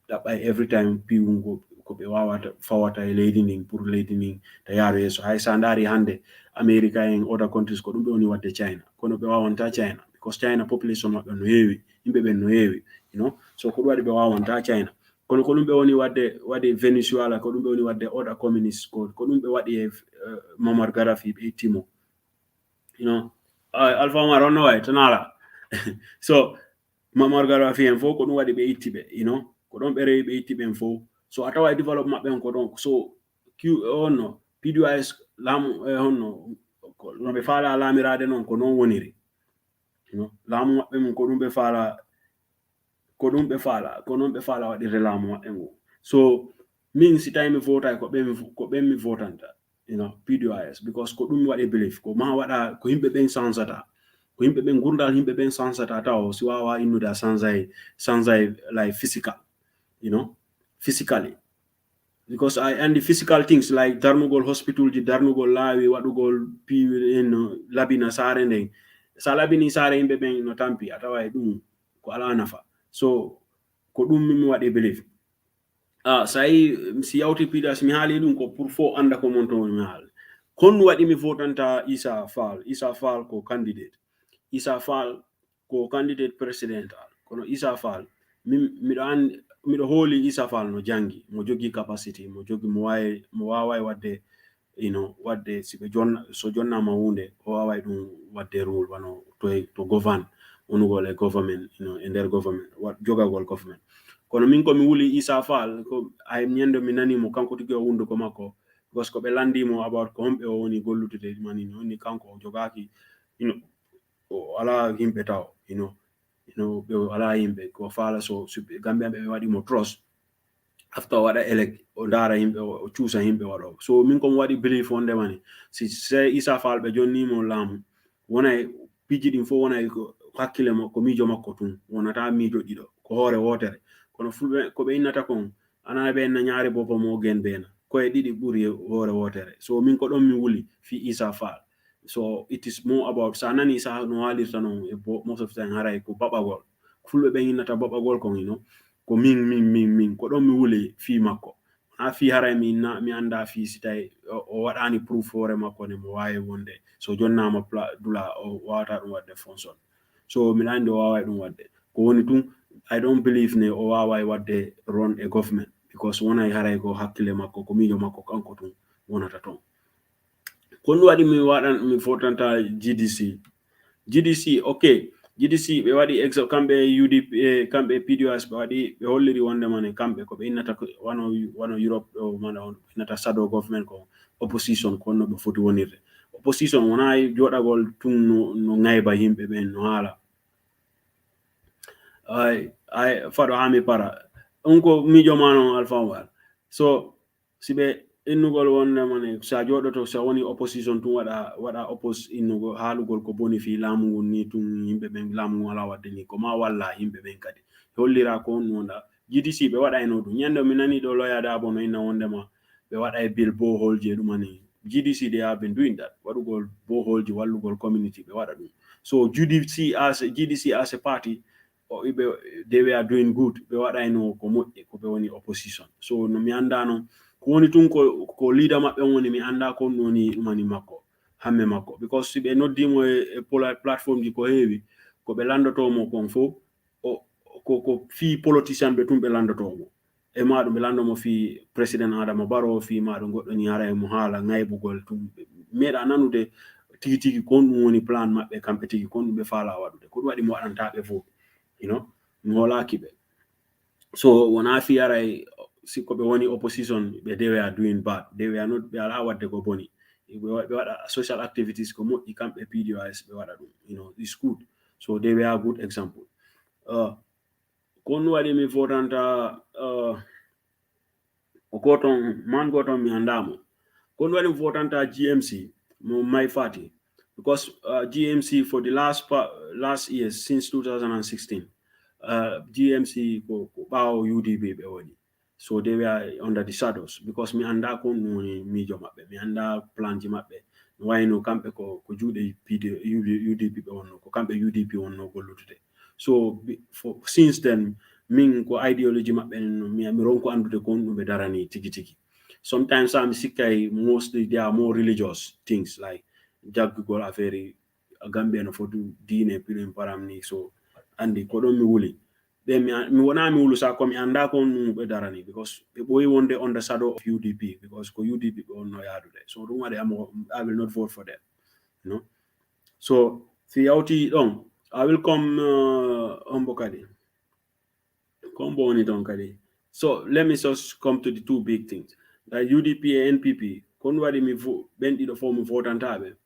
ɗaɓɓay every time piwungo ko ɓe wawata fawata e leydi ndin pour leydi ndin ta yaaro yeeso. Hay sa ndaari hande America en other countries ko ɗum ɓe woni wadde China, kono ɓe wawanta China because China population maɓɓe no heewi, yimɓe ɓen no heewi, you know. So ko ɗum waɗi ɓe wawanta China, kono ko ɗum ɓe woni wadde Venezuela, ko ɗum ɓe woni wadde other communist ko ɗum ɓe waɗi Muammar Gaddafi ɓe ittimo, Alpha Omar on no way tanala so Muammar Gaddafi en fof ko ɗum waɗi ɓe itti ɓe ko ɗon ɓe rewi ɓe itti ɓen fof so a tawa development ɓen ko ɗon so honno PDOIS laamu honno no ɓe faala laamirade noon ko noon woniri laamu maɓɓe mum ko ɗum ɓe faala ko noon ɓe faala waɗirde laamu maɓɓe ngu so min si tawi mi votay ko ɓen mi votanta PDOIS because ko ɗum mi waɗi belief ko ma waɗa ko yimɓe ɓen sansata ko yimɓe ɓen gurdal yimɓe ɓen sansata taw si wawa innude a sansay like physical physically because I andi physical things like darnugol hospital ji darnugol laawi waɗugol labina saare nden sa labini saare yimɓe ɓen no tampi a tawa ɗum ko ala nafa so ko ɗum mi waɗi belief si yawti PDOIS mi haali ɗum ko pour fo anda ko mon to mi haali kon waɗi mi votanta Issa Fall ko candidate présidential kono Issa Fall miɗo hooli Issa Fall no jangi mo jogi capacity mo wawai wadde wadde so jonnama hunde o wawai ɗum wadde rule wano to govern onugol e government e nder government jogagol government kono min ko mi wuli Issa Fall ko ay nyendo mi nani mo kanko tigi o hunduko makko because ko ɓe landimo about ko homɓe o woni gollutude manini woni kanko o jogaki o ala yimɓe taw ɓe ala yimɓe ko faala so Gambia ɓe waɗi mo trust after o waɗa elect o ndara yimɓe o cuusa yimɓe waɗo so min ko mi waɗi belief on ndemani si Issa Fall ɓe jonnimo laamu wonay piji ɗin fof wonay hakkille ko miijo makko tun wonata miijo ɗiɗo ko hoore wotere kono fulɓe ko ɓe innata kon ana ɓe enna ñaari bobo mo gen bena koye ɗiɗi ɓuri hoore wotere so min ko ɗon mi wuli fi Issa Fall so it is more about sa nani sa no walirta noon most of the time haray ko baɓagol fulɓe ɓe innata baɓagol kon ko min ko ɗon mi wuli fi makko ha fi haray mi anda fi si tawi o waɗani proof hoore makko ne mo wawi wonde so jonnama dula o wawata ɗum wadde fonction so mi andi o wawai ɗum wadde ko woni tun I don't believe ne o wawai wadde run a government because wonay haray ko hakkille makko ko miijo makko kanko tun wonata ton kon waɗi mi fotanta GDC okay GDC ɓe waɗi kamɓe UDP kamɓe PDOIS ɓe holliri wonde mane kamɓe ko ɓe innata wano Europe innata shadow government ko opposition ko no ɓe foti wonirde opposition wona joɗagol tun no ngayba yimɓe ɓen no haala ay faɗo ha mi para on ko miijo ma non Alpha Omar so si ɓe innugol wonde mane sa joɗoto sa woni opposition tun waɗa oppose innugo haalugol ko boni fi laamu ngun ni tun yimɓe ɓen laamu ngun ala wadde ni ko ma walla yimɓe ɓen kadi hollira ko on wonda GDC ɓe waɗa no ɗum ñande mi nani ɗo Lawyer Darboe no inna wondema ɓe waɗa e bill borehole je ɗumani GDC they have been doing that waɗugol borehole je wallugol community ɓe waɗa ɗum so GDC as a party they were doing good ɓe waɗayno ko moƴƴi ko ɓe woni opposition so no mi andano ko woni tun ko leader maɓɓe woni mi anda ko woni ɗumani makko hamme makko because si ɓe noddimo e platform ji ko heewi ko ɓe landotomo kon fof ko fi politicien ɓe tun ɓe landotomo e maɗum ɓe landomo fi président Adama Barrow fi maɗum goɗɗo ni haray mo haala ngaybugol tun meeɗa nanude tigi kon ɗum woni plan maɓɓe kamɓe tigi kon ɗum ɓe faala waɗude ko ɗum waɗi mo waɗantaɓe fof mi holaki ɓe so wona fi haray si ko ɓe woni opposition they were doing bad they were not ɓe ala wadde ko boni ɓe waɗa social activities ko moƴƴi kamɓe PDOIS ɓe waɗa ɗum it's good so they were a good example kon waɗi mi fotanta man goton mi andamo kon waɗi mi fotanta GMC mo Mai Fatty because GMC for the last years since 2016 GMC ko ɓawo UDP ɓe woni so they were under the shadows because mi anda ko woni miijo maɓɓe mi anda plan ji maɓɓe no wayno kamɓe ko juuɗe UDP ɓe wonno ko kamɓe UDP wonno gollutude so since then min ko ideology maɓɓe mi ronko andude ko ɗum ɓe darani tigi sometimes mi sikkay mostly they are more religious things like jaggugol affaire Gambia no fotu diine pilen param ni so andi ko ɗon mi wuli be mi wona mi wulu sa ko mi anda ko nu be darani because be boy wonde on the shadow of UDP because ko UDP be on no yadude so dum wade I will not vote for them, you know. So fi yawti don I will come on Bokadi. So let me just come to the two big things. The UDP and NPP, konwadi mi ben the form of vote antabe.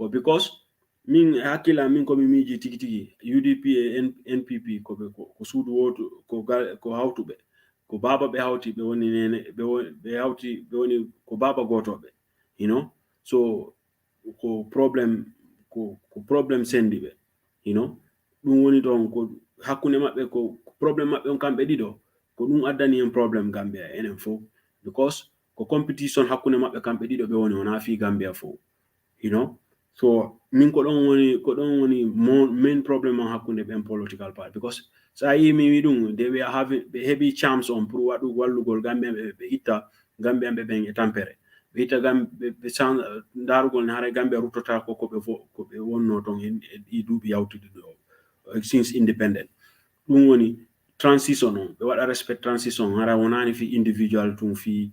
Because min hakila min ko mi tiki tiki UDP and NPP ko sudu vote ko hawtu be ko baba be hawti be woni nene be hawti be woni ko baba goto be, you know. So ko problem sendi be, you know. Dum woni don ko hakkunde mabbe ko problem mabbe on kambe dido ko dum addani en problem Gambia enen fo because ko competition hakkunde mabbe kambe dido be woni ona fi Gambia fo, you know. So min ko don woni main problem on hakkunde ben political party because sa yi mi dum they were having heavy charms on pour wadu wallugol Gambia be itta Gambia be ben e tampere be itta Gambia be san darugol ne hare Gambia rutota ko be wonno ton e dubi yawtude do since independent dum woni transition on be wada respect transition hara wonani fi individual tum fi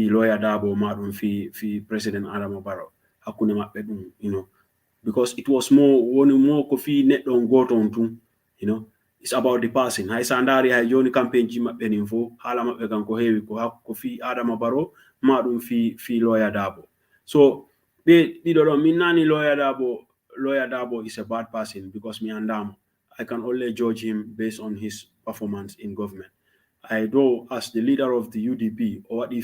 lawyer Dabo madum fi president Adama Barrow hakkunde mabbe dum, you know, because it was more ko fi neddo goto on tum, you know. It's about the passing hay sandari hay joni campaign ji mabbe nin fo hala mabbe kan ko heewi ko fi Adama Barrow madum fi lawyer Dabo. So be dido don min nani lawyer Dabo is a bad person because me andam I can only judge him based on his performance in government. I know as the leader of the UDP or what he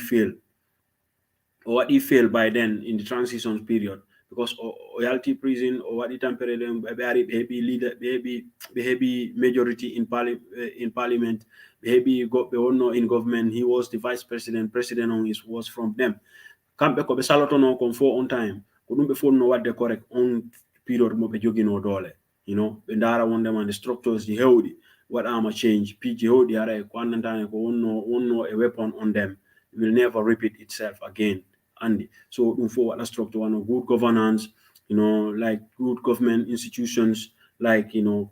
failed by then in the transition period because loyalty prison or what he temporarily baby leader baby majority in parliament baby got in government. He was the vice president on was from them kambe ko be saloto no kon fo on time ko dum be fo no wadde correct on period mo be jogino dole, you know. Be ndara wonde man the structures the hewdi what am a change PG hewdi ara ko annantane ko wonno a weapon on them. It will never repeat itself again. And so for what structure one of good governance, you know, like good government institutions, like, you know,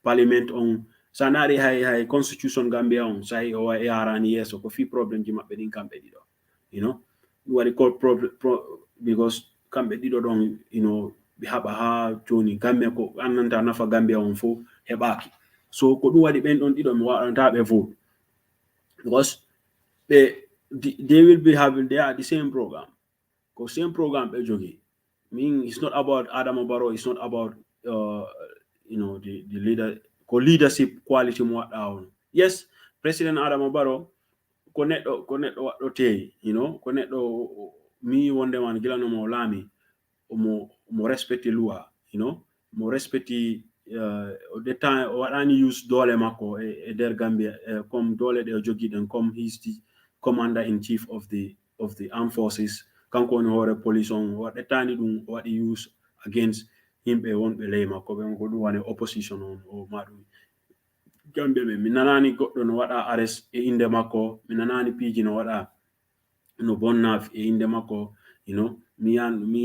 parliament on sanari high constitution Gambia on say or arani yes or coffee problem jima bedin campedido, you know, what they call problem because campedido don, you know, we have a hard Tony Gambia ko ananta nafa Gambia on fo hebaki. So ko do what depend on ido mo anta be vote because they will be having the same program. Because same program jogi. Mean it's not about Adama Barrow, it's not about you know the leadership quality more down. Yes, President Adama Barrow connect what rotate, you know, connect me one day one gilano mo lami mo respect lua, you know, mo respect the time what I use dole mako der Gambia come dole de jogi then come he's the commander in chief of the armed forces kanko no hore police on what the time dum what he use against him be won be lema ko be ko do wane opposition on o madu Gambia me minanani goddo no wada arrest e inde mako minanani piji no wada no bonnaf e inde mako, you know, mi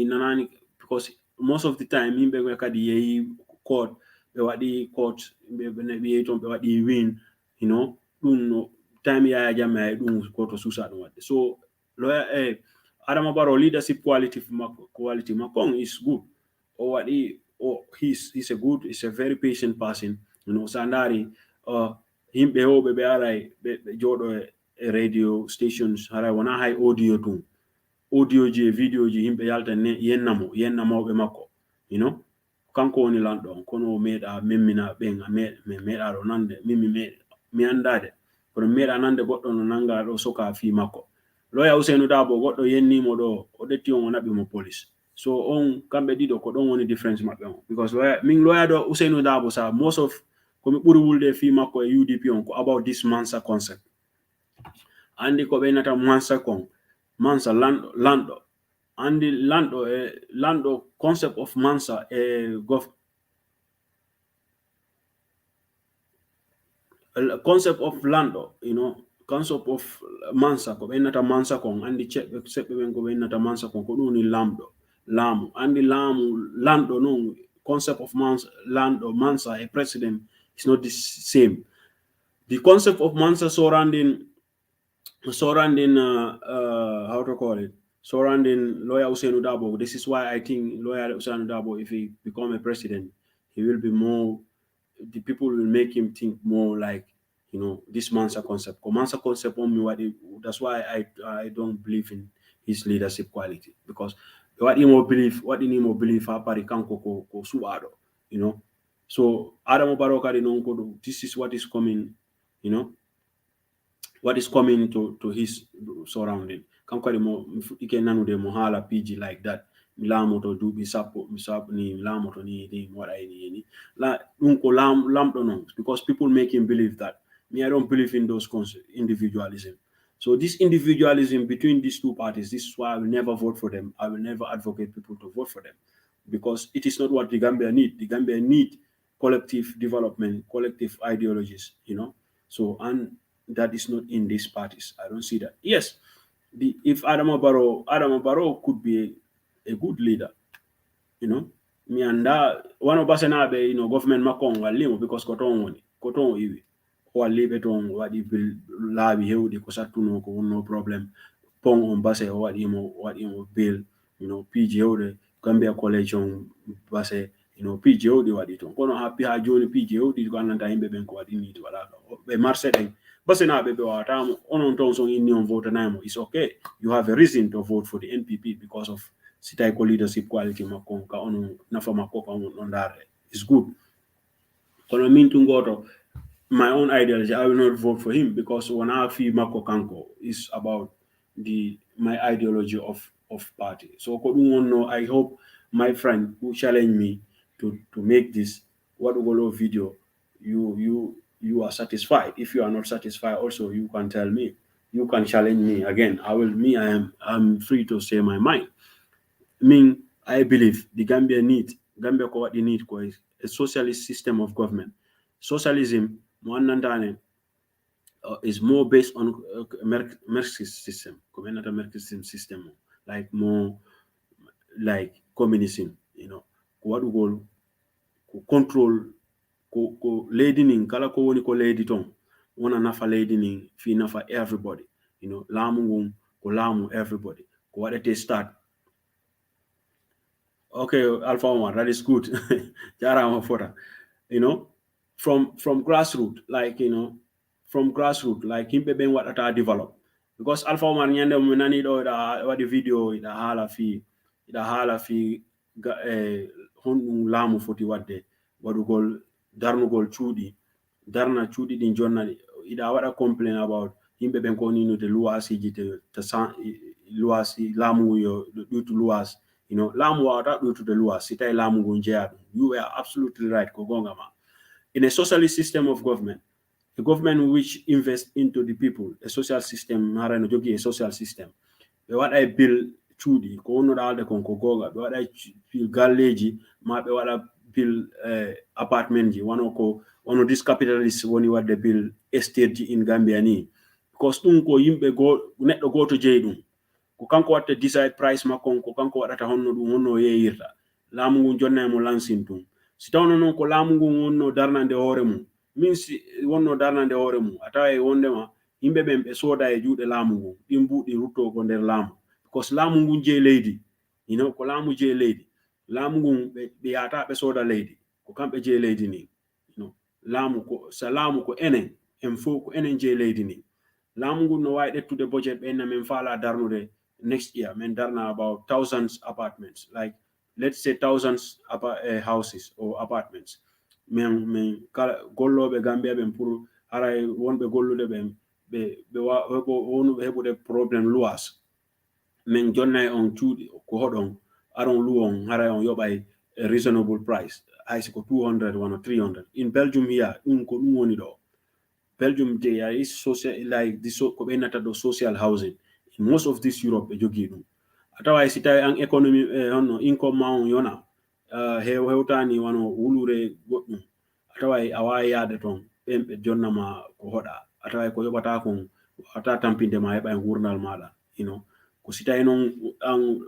nanani because most of the time himbe be kadi yehi court be wadi court be ton be wadi win, you know, dum no time ya jama dum ko to susa no wadde. So lawyer Adama Barrow leadership quality makong is good or what he's a very patient person, you know. Sandari himbe hobe be arai be jodo radio stations hara wana high audio je video je himbe yalta ne yennamo be makko, you know. Kanko woni lando kono meda memmina benga meda do nande mi andade kono meda nande goddo no nanga do soka fi makko. Lawyer Ousainou Darboe goddo yennimo do o detti on nabi mo police. So on kambe dido ko don woni difference mabbe on because lawyer do Ousainou Darboe sa most of ko mi buri wulde fi makko e UDP on ko about this Mansa concept andi ko be nata Mansa lando andi lando concept of Mansa concept of lando, you know, concept of Mansa ko be nata Mansa kon andi check be ko be nata Mansa kon ko duni lamu andi lando no concept of Mansa a president is not the same. the concept of Mansa surrounding how to call it, surrounding lawyer Usainu Dabo. This is why I think lawyer Usainu Dabo, if he become a president, he will be more, the people will make him think more like, this Mansa concept. Mansa concept on me, that's why I don't believe in his leadership quality, because what he more believe, hapari kanko ko suado, so Adam Baroka this is what is coming, what is coming to his surrounding. Kankari mo ike nanu de mohala PG like that. Milamo to do bisapo ni milamo to ni what I ni la unko lam don't know, because people make him believe that. Me, I don't believe in those individualism. So this individualism between these two parties, this is why I will never vote for them. I will never advocate people to vote for them, because it is not what the Gambia need. The Gambia need collective development, collective ideologies, So, and that is not in these parties. I don't see that. Yes, if Adama Barrow could be a good leader, me and one of us and I, government makong walimo because koton iwi or live on what if labi heu de kosatuno ko no problem pong on base what imo bill, PGO de Gambia College on base, PGO de what it on kono happy ha joni PGO di ko ananta himbe ben ko wadi ni to wala be marse den base na be watam onon ton so in on vote na mo, it's okay, you have a reason to vote for the NPP because of sitai ko leadership quality makon ka ono nafa makoka on dare is good. Kono min to ngoto my own ideology, I will not vote for him, because when I feel Mako Kanko is about my ideology of party. So I hope my friend who challenged me to make this what video, you are satisfied. If you are not satisfied, also you can tell me. You can challenge me again. I'm free to say my mind. I believe the Gambia ko what they need is a socialist system of government. Socialism, is more based on Marxist system, Marxist system, like more like communism, what goal control ko lady ning kala ko woni ko lady ton wona nafa lady ning fi nafa everybody, lamu ko lamu everybody ko wadete start. Okay, Alpha Omar, that is good. Jarama fota, from grassroots, like from grassroots, like himbe ben wadata develop, because Alpha Omar nyande mo nani do da wadi video ida hala fi hon lamu foti wadde wadugol darnugol darna cuudi din jonna ida wada complain about himbe ben ko nino de luwasi jite luwasi lamu yo due to luwas, lamu wata due to the luwas sitai lamu gonjea. You were absolutely right ko gongama. In a socialist system of government, a government which invests into the people, a social system, a social system, what I build chudi ko no dalde kon ko goga be wada fil galleji ma be wada build apartment ji wono this capitalist woni wadde build estate in Gambia ni, because dum ko yimbe go neddo goto jeydum ko kanko watta decide price makon ko kanko wadata honno yeyirta laamu ngun jonna mo lansin tum si tawno non ko laamu ngun wonno darnande hoore mum min si wonno darnande hoore mum atawa wondema yimbe ben be soda e juude laamu ngun din buudi rutto ko der laamu, because laamu ngun je leydi, ko laamu je leydi, laamu ngun be yata be soda leydi ko kambe je leydi ni, laamu ko salamu ko enen en fo ko enen je leydi ni. Laamu ngun no wawi ettude budget be men faala darnude next year men darna about thousands apartments, like let's say thousands houses or apartments. Men gollobe Gambia ben pour haray wonbe gollude ben be hebude problem luwas men jonna on cuudi ko hodon aron luwon haray on yobay a reasonable price hay ko 200 or 300. In Belgium here ko dum woni do. Belgium there is social, like this ko be nata do social housing. In most of this Europe be jogi dum atawa sita an economy income ma on yona hewtani wano wulure goddum atawa awa yaade ton be jonnama ko hoda atawa ko yobata kon ata tampinde ma heba en wurnal mada, ko sita non an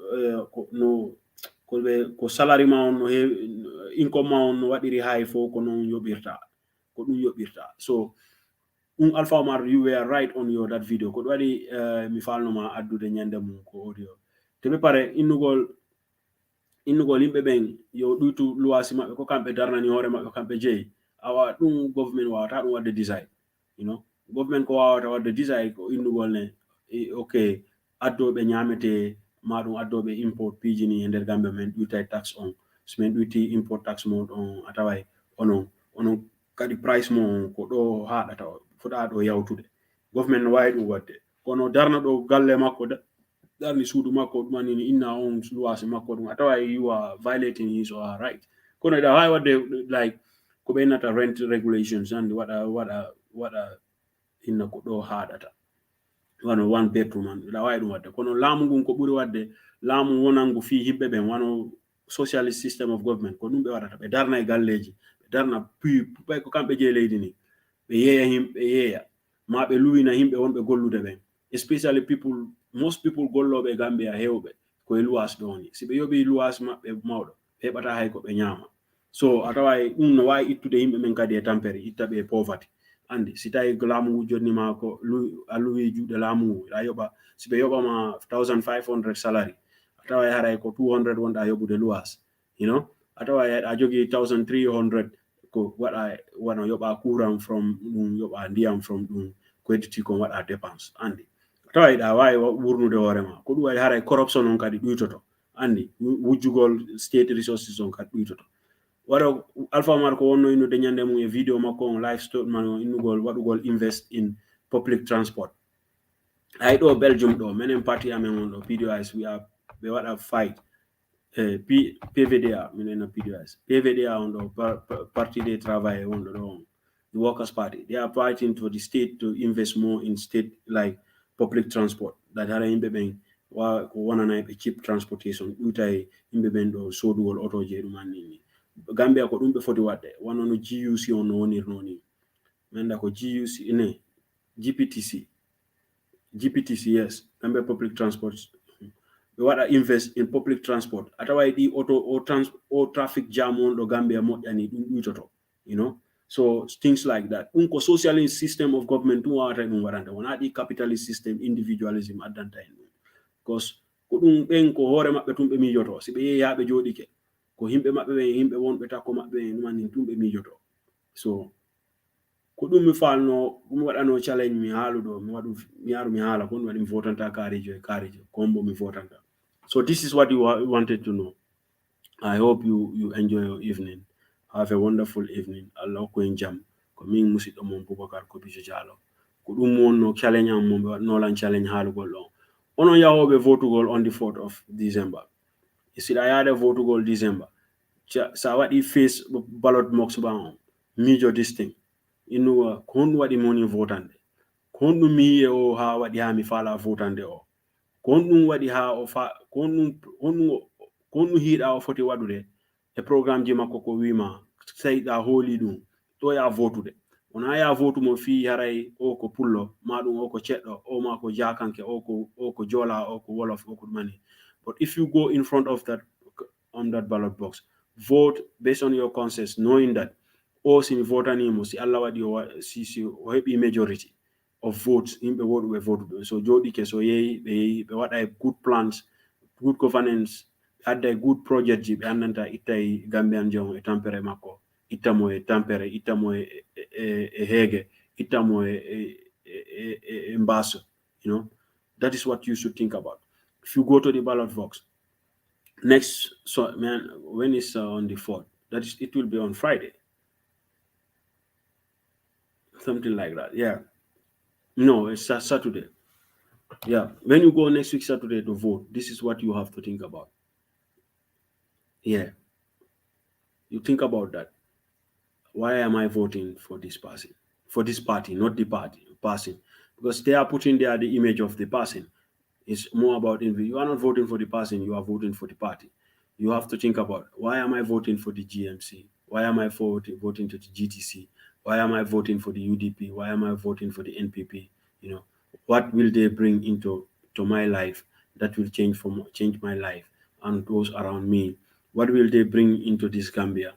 ko salary ma on income ma on wadiri hay fo ko non yobirta ko dum yobirta. So Alpha Omar, you were right on your that video ko wadi mi falno ma addude nyande mum ko audio to be pare innugol yimɓe ɓen yo ɗuytu luwasi maɓɓe ko kamɓe darnani hoore maɓɓe kamɓe jeeyi awa ɗum government wawata ɗum wadde design government ko wawata wadde design ko innugol ne ok addoɓe ñamete maɗum addoɓe import piiji ni e nder gambe men ɗuytay tax on so min ɗuyti import tax mo on a taway onon kadi price mo on ko ɗo haɗata fuɗa ɗo yawtude government no wawi ɗum wadde kono darna ɗo galle makko darni suudu makko ɗumanini inna on luwasi makko ɗum a tawa you are violating his or her right kono ɗa wawi wadde like ko ɓeynata rent regulations and waɗa inna ko ɗo haɗata wano one bedroom an ɗa wawi ɗum wadde kono laamu ngun ko ɓuri wadde laamu wonangu fi himɓe ɓen wano socialist system of government ko ɗum ɓe waɗata ɓe darna e galleji ɓe darna ɓay ko kamɓe je leydi ni ɓe yeeya himɓe yeeya ma ɓe luwina himɓe wonɓe gollude ɓen especially most people golloɓe Gambia hewɓe koye luwas ɗo ni si ɓe yoɓi luwas maɓɓe mawɗo ɓe heɓata hay ko ɓe ñaama so a taway ɗum no wawi ittude yimɓe men kadi e tampere itta ɓe poverty andi si tawi laamu jonnima ko a luwi juuɗe laamu a yoɓa si ɓe yoɓama 1500 salary a taway haray ko 200 wonɗa yoɓude luwas a taway a jogii 1300 ko waɗa wano yoɓa courant from ɗum yoɓa ndiyam from ɗum ko hedditi kon waɗa dépense andi taway ɗa wawi wurnude hoorema ko ɗum waɗi haray corruption on kadi ɗuytoto andi wujjugol state resources on kadi ɗuytoto waɗo Alpha Omar ko wonno innude ñande mum e vidéo makko on live story man o innugol waɗugol invest in public transport ay ɗo Belgium ɗo menen parti amen on ɗo PDOIS ɓe waɗa fight PVDA minen PDOIS PVDA on ɗo parti des travailleurs on ɗo the workers party they are fighting for the state to invest more in state like public transport that hara yimɓe ɓen ko wonanay ɓe cheap transportation ɗuytay yimɓe ɓen ɗo sodugol otoje ɗuman ni Gambia ko ɗum ɓe foti wadde wano no GUC on no wonirno ni menda ko GUC ne GPTC yes Gambia public transport ɓe waɗa invest in public transport a taway ɗi o traffic jam on ɗo Gambia moƴƴani ɗum ɗuytoto so things like that ɗum ko socialist system of government ɗum wawata ɗum waɗanta wona ɗi capitalist system individualism addanta en ɗum because ko ɗum ɓen ko hoore maɓɓe tum ɓe miijoto si ɓe yeehi ha ɓe jooɗike ko himɓe maɓɓe ɓen yimɓe wonɓe takko maɓɓe ɓen ɗumanni tum ɓe miijoto so ko ɗum mi falno ɗum waɗano challenge mi haaluɗo mi yaru mi haala ko ɗum waɗi mi votanta kaarijo kombo mi votanta so this is what you wanted to know. I hope you enjoy your evening. Have a wonderful evening. Allah ko en jam ko min musidɗo mon Boubacar Kobijo Diallo ko ɗum wonno challenge am mo ɓe waɗnolan challenge haalugol ɗon onon yahoɓe votugol on the 4th of December siɗa yaade votugol December sa waɗi face ballot box ba on miijo distinct innuwa ko honɗum waɗi moni votande ko honɗum mi yi'e o ha waɗi ha mi faala votande o ko honɗum waɗi ha o ko honɗum hiiɗa o foti waɗude e programme ji makko ko wima tawiɗa hooli ɗum ɗo ya votude wona ya votu mo fi haray o ko pullo ma ɗum o ko ceɗɗo o ma ko jakanke o ko jola o ko wolof o ko ɗumani but if you go in front of that on that ballot box vote based on your conscience knowing that o simi votanimo si Allah waɗi o heɓi majority of votes yimɓe woɗuɓe votuɓe so joɗike so yeehi ɓe waɗa good plans good governance ɓe adda good project ji ɓe andanta ittay Gambian jon e tampere makko ittamo e tampere ittamo e heege ittamo e mbaso that is what you should think about if you go to the ballot box next when is on the 4th it will be on Friday something like that yeah no it's Saturday yeah when you go next week Saturday to vote this is what you have to think about yeah you think about that why am I voting for this person for this party not the person because they are putting there the image of the person. It's more about you are not voting for the person, you are voting for the party. You have to think about why am I voting for the GMC? Why am I voting to the GTC? Why am I voting for the UDP? Why am I voting for the NPP? What will they bring into my life that will change my life and those around me? What will they bring into this Gambia,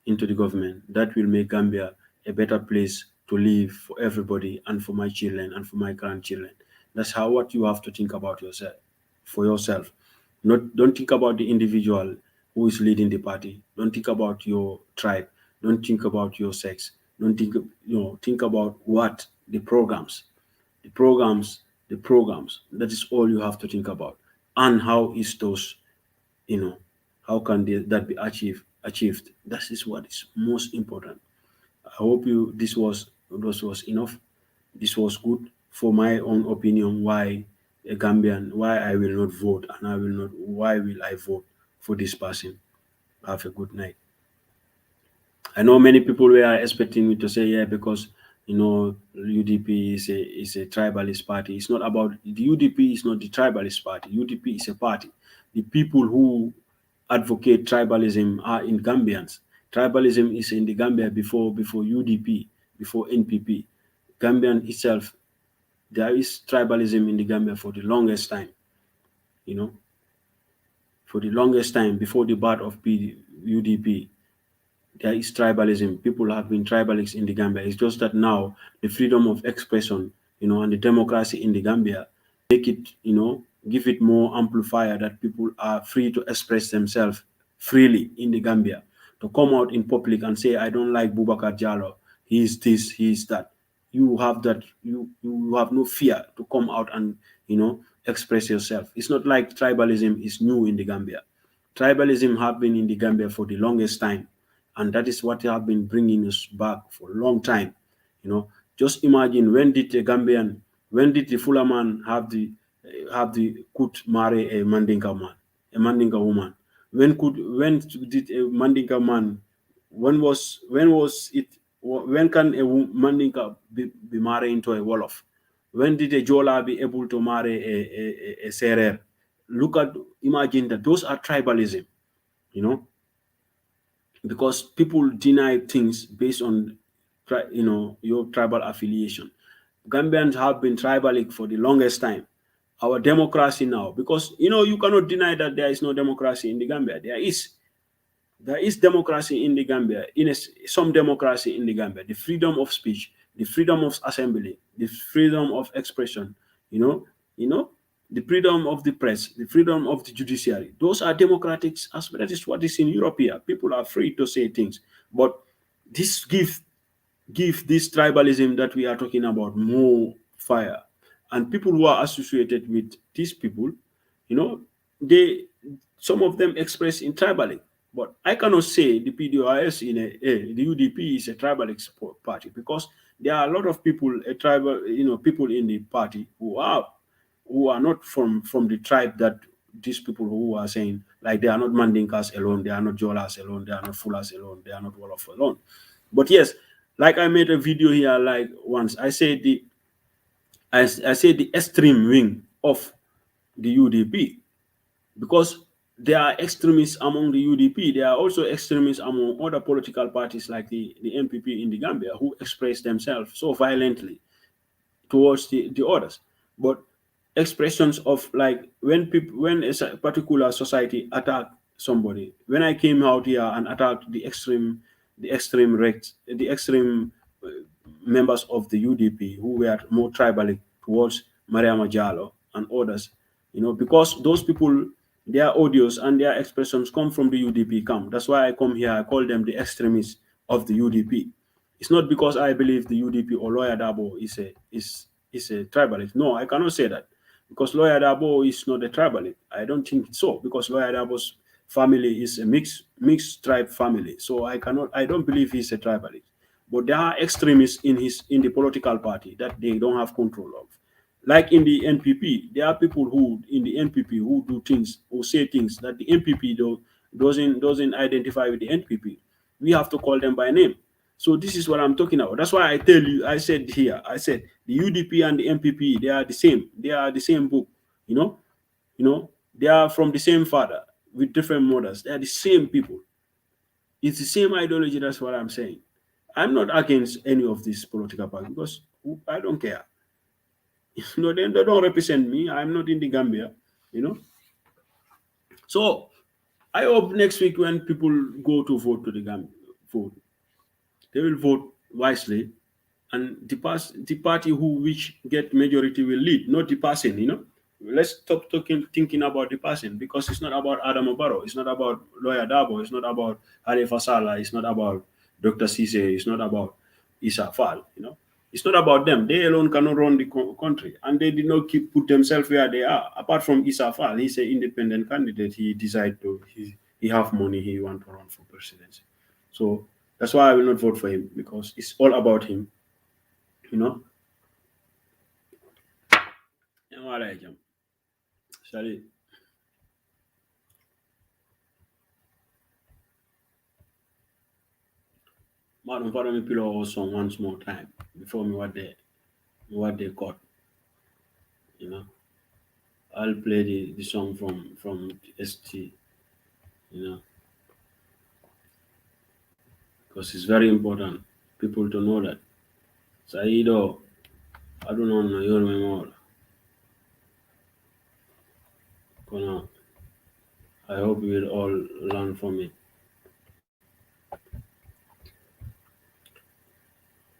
into the government that will make Gambia a better place to to live for everybody and for my children and for my grandchildren. That's how what you have to think about yourself for yourself. Not don't think about the individual who is leading the party. Don't think about your tribe. Don't think about your sex. Don't think think about what the programs, the programs. That is all you have to think about. And how is those, you know, how can that be achieved? That is what is most important. I hope you this was enough. This was good for my own opinion why a Gambian, why I will not vote and I will not why will I vote for this person. Have a good night. I know many people were expecting me to say yeah because UDP is a tribalist party. It's not about the UDP is not the tribalist party. UDP is a party. The people who advocate tribalism are in Gambians. Tribalism is in the Gambia before UDP, before NPP. Gambian itself, there is tribalism in the Gambia for the longest time, you know, for the longest time before the birth of UDP. There is tribalism. People have been tribalists in the Gambia. It's just that now the freedom of expression, and the democracy in the Gambia make it, give it more amplifier that people are free to express themselves freely in the Gambia. To come out in public and say, I don't like Bubakar Jallo, he is this, he is that. You have that, you have no fear to come out and, express yourself. It's not like tribalism is new in the Gambia. Tribalism have been in the Gambia for the longest time, and that is what have been bringing us back for a long time. Just imagine when did the Fula man have the could marry a Mandinka woman? When did a Mandinka man? When was it? When can a Mandinka be married into a Wolof? When did a Jola be able to marry a Serer? Imagine that those are tribalism, you know, because people deny things based on, your tribal affiliation. Gambians have been tribalic for the longest time. Our democracy now, because you cannot deny that there is no democracy in the Gambia. There is democracy in the Gambia, some democracy in the Gambia, the freedom of speech, the freedom of assembly, the freedom of expression, you know, you know, the freedom of the press, the freedom of the judiciary. Those are democratic aspects. That is what is in Europe here. People are free to say things, but this give this tribalism that we are talking about more fire, and people who are associated with these people, they some of them express in tribalism. But I cannot say the PDOIS the UDP is a tribal party, because there are a lot of people, people in the party who are not from the tribe that these people who are saying, like, they are not Mandinkas alone, they are not Jolas alone, they are not Fulas alone, they are not Wolof alone. But yes, like I made a video here, like once I said I said the extreme wing of the UDP, because there are extremists among the UDP. There are also extremists among other political parties like the NPP in the Gambia, who express themselves so violently towards the others. But expressions of, like, when a particular society attack somebody, when I came out here and attacked the extreme members of the UDP who were more tribal towards Mariama Jallo and others, because those people, their audios and their expressions come from the UDP camp. That's why I come here. I call them the extremists of the UDP. It's not because I believe the UDP or Lawyer Dabo is a tribalist. No, I cannot say that, because Lawyer Dabo is not a tribalist. I don't think so, because Lawyer Dabo's family is a mixed tribe family. So I don't believe he's a tribalist. But there are extremists in the political party that they don't have control of. Like in the NPP, there are people who in the NPP who do things, who say things that the NPP doesn't identify with the NPP. We have to call them by name. So this is what I'm talking about. That's why I said the UDP and the NPP, they are the same. They are the same book. They are from the same father with different mothers. They are the same people. It's the same ideology. That's what I'm saying. I'm not against any of these political parties, because I don't care. They don't represent me. I'm not in the Gambia, you know. So I hope next week when people go to vote to the Gambia, vote, they will vote wisely and the party which get majority will lead, not the person. Let's stop thinking about the person, because it's not about Adam Barrow, it's not about Lawyer Dabo, it's not about Halifa Sallah, it's not about Dr. Cisse, it's not about Issa Fall. It's not about them. They alone cannot run the country, and they did not put themselves where they are. Apart from Issa Fall, he's an independent candidate. He decided he have money, he want to run for presidency. So that's why I will not vote for him, because it's all about him. Salut. Madam, follow me pillow song once more time before me what they got. I'll play the song from ST, because it's very important people to know that. Saido, I don't know your memory. I hope we will all learn from it.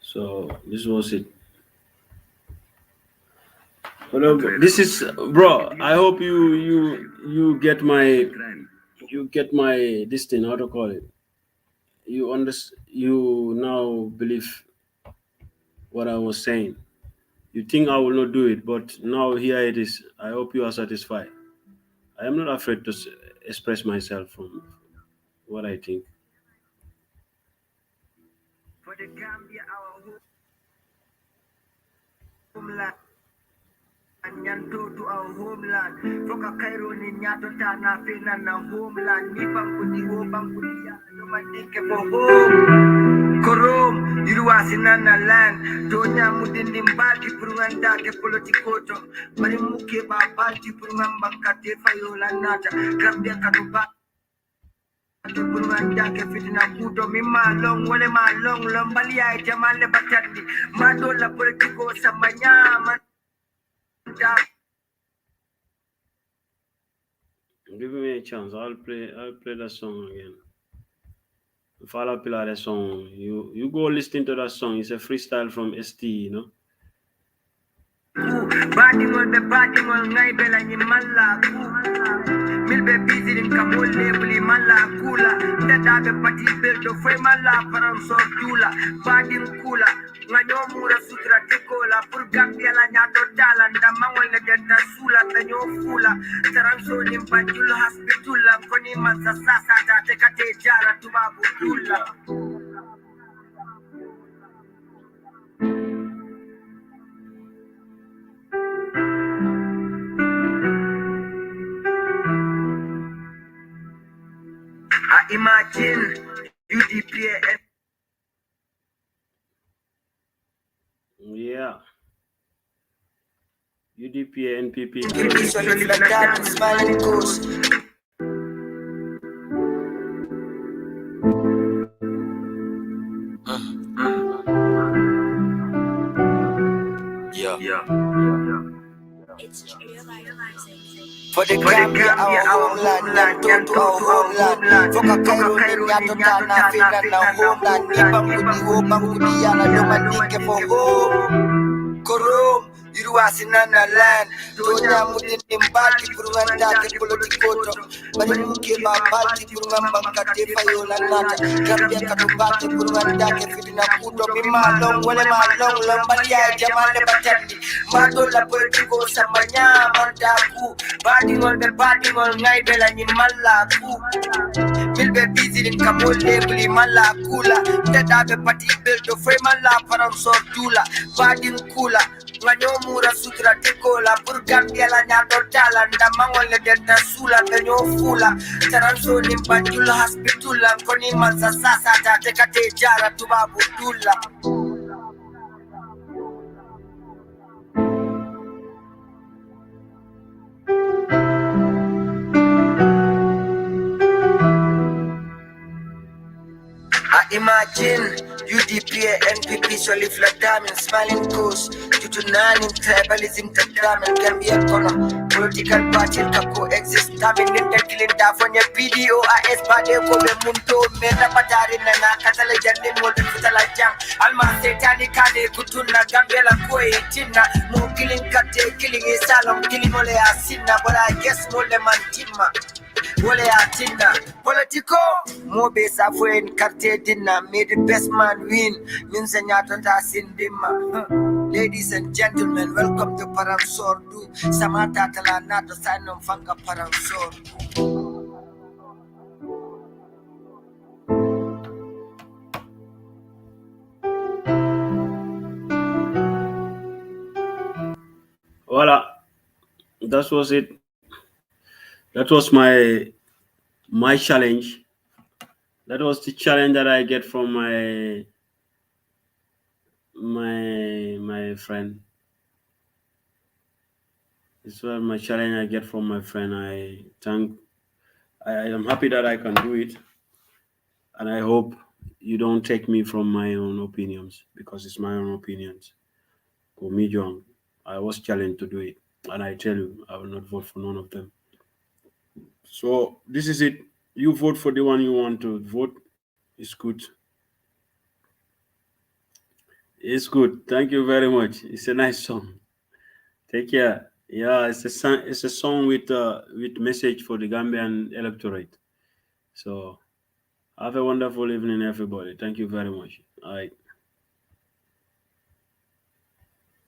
So this was it. Hello, this is bro. I hope you get my this thing, how to call it. You now believe what I was saying. You think I will not do it, but now here it is. I hope you are satisfied. I am not afraid to express myself from what I think. For the Gambia, our homeland. Nyanto to our homeland. Foka Cairo ni nyato tana fena na homeland. Ni bangkudi ho bangkudi ya no mandike for home. Korom iruasina na land. Donya mudindi mbali purunganda ke politikoto. Bari muke babati purungamba kate fayola nata. Gambia kanuba. Purunganda ke fitina kuto mi malong wale malong lombali ay jamale batati. Madola politiko samanya. Give me a chance. I'll play that song again. Follow Pilar that song. You go listen to that song. It's a freestyle from ST, Badingol be badingol ngai bela ni malla milbe busy in kamol lebli malla kula dada be pati beldo foi malla param so dula badin kula ngayo mura sutra tekola pur Gambia la nyato dala ndamangol le denta sula tanyo fula taram so nim pandul hospital koni mansa sasa ta tekate jara tubabu dula. Imagine UDPA. Yeah. UDPA, NPP. For the Gambia, our homeland, Nyanto to our homeland. Foka Cairo, Nyanto Tana, Finland, our homeland. Nibangudi, Bangudi, Yana, Lomanike for home. Korom, Iruasinana land. Donya Mudin Mbati, Purumanda, Politikoto. Barimuke Babati, Purumamba, Fayola Nata. Gambia Katubati, Purumanda, Fitina Kuto, Mima, Long, Walema, Long, Lombalia, Jamale Batati. Madola Politico, Samanya, Mandaku. Badingol be badingol ngai bela ni malaku milbe busy in kamol lebli malakula dada be pati beldo foi mala param so dula badin kula nganyo mura sutra tekola pur Gambia la nyato dala ndamangol le denta sula tanyo fula taram so nim pandul hospital koni mansa sasa ta tekate jara tubabu dula. Imagine UDPA, NPP, solid flat diamond, smiling coast. Due to non tribalism, the diamond can be a color. Political party can coexist. Having in the killing down from your PDO, IS, Bade, Kobe, Munto, Meta Patari, Nana, Catalajan, Molden, Futalajang. alma setani kane kutuna gambela kwe tina mo killing kate killing is salon killing ole asina but I guess mole mantima wole atina politico mo be safwen kate dinna may the best man win min senyato ta sindima. Ladies and gentlemen, welcome to Paramsordu. Samata Talana to sign on Fanga Paramsordu. Voila, that was it. That was my challenge. That was the challenge that I get from my friend. This was my challenge I get from my friend. I am happy that I can do it, and I hope you don't take me from my own opinions, because it's my own opinions. For me, John, I was challenged to do it, and I tell you, I will not vote for none of them. So this is it. You vote for the one you want to vote. It's good. It's good. Thank you very much. It's a nice song. Take care. Yeah, it's a song. It's a song with message for the Gambian electorate. So have a wonderful evening, everybody. Thank you very much. All right.